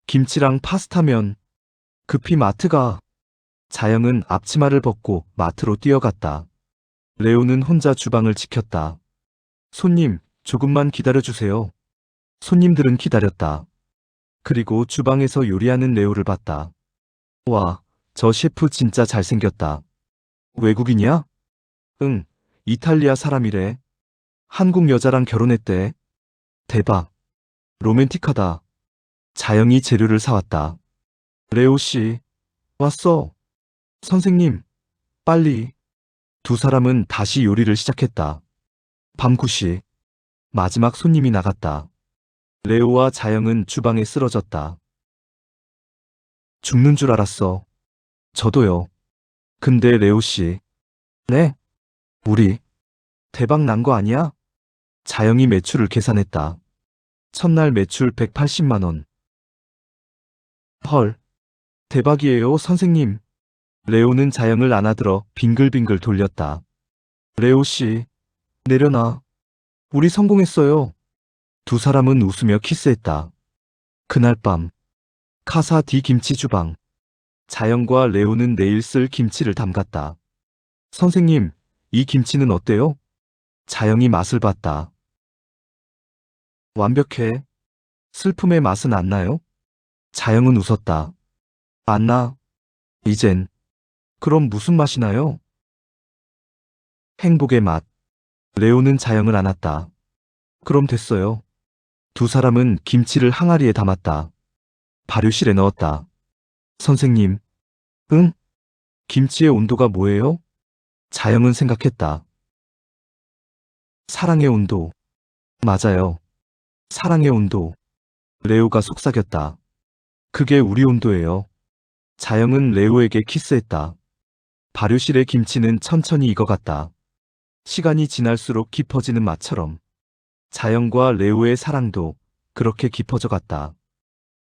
김치랑 파스타면. 급히 마트 가. 자영은 앞치마를 벗고 마트로 뛰어갔다. 레오는 혼자 주방을 지켰다. 손님, 조금만 기다려주세요. 손님들은 기다렸다. 그리고 주방에서 요리하는 레오를 봤다. 와, 저 셰프 진짜 잘생겼다. 외국인이야? 응, 이탈리아 사람이래. 한국 여자랑 결혼했대. 대박. 로맨틱하다. 자영이 재료를 사왔다. 레오 씨, 왔어. 선생님, 빨리. 두 사람은 다시 요리를 시작했다. 밤 9시. 마지막 손님이 나갔다. 레오와 자영은 주방에 쓰러졌다. 죽는 줄 알았어. 저도요. 근데 레오 씨. 네? 우리 대박 난 거 아니야? 자영이 매출을 계산했다. 첫날 매출 180만 원. 헐. 대박이에요, 선생님. 레오는 자영을 안아들어 빙글빙글 돌렸다. 레오 씨, 내려놔. 우리 성공했어요. 두 사람은 웃으며 키스했다. 그날 밤, 카사 디 김치 주방. 자영과 레오는 내일 쓸 김치를 담갔다. 선생님, 이 김치는 어때요? 자영이 맛을 봤다. 완벽해. 슬픔의 맛은 안 나요? 자영은 웃었다. 안 나. 이젠. 그럼 무슨 맛이 나요? 행복의 맛. 레오는 자영을 안았다. 그럼 됐어요. 두 사람은 김치를 항아리에 담았다. 발효실에 넣었다. 선생님. 응? 김치의 온도가 뭐예요? 자영은 생각했다. 사랑의 온도. 맞아요. 사랑의 온도. 레오가 속삭였다. 그게 우리 온도예요. 자영은 레오에게 키스했다. 발효실의 김치는 천천히 익어갔다. 시간이 지날수록 깊어지는 맛처럼 자영과 레오의 사랑도 그렇게 깊어져 갔다.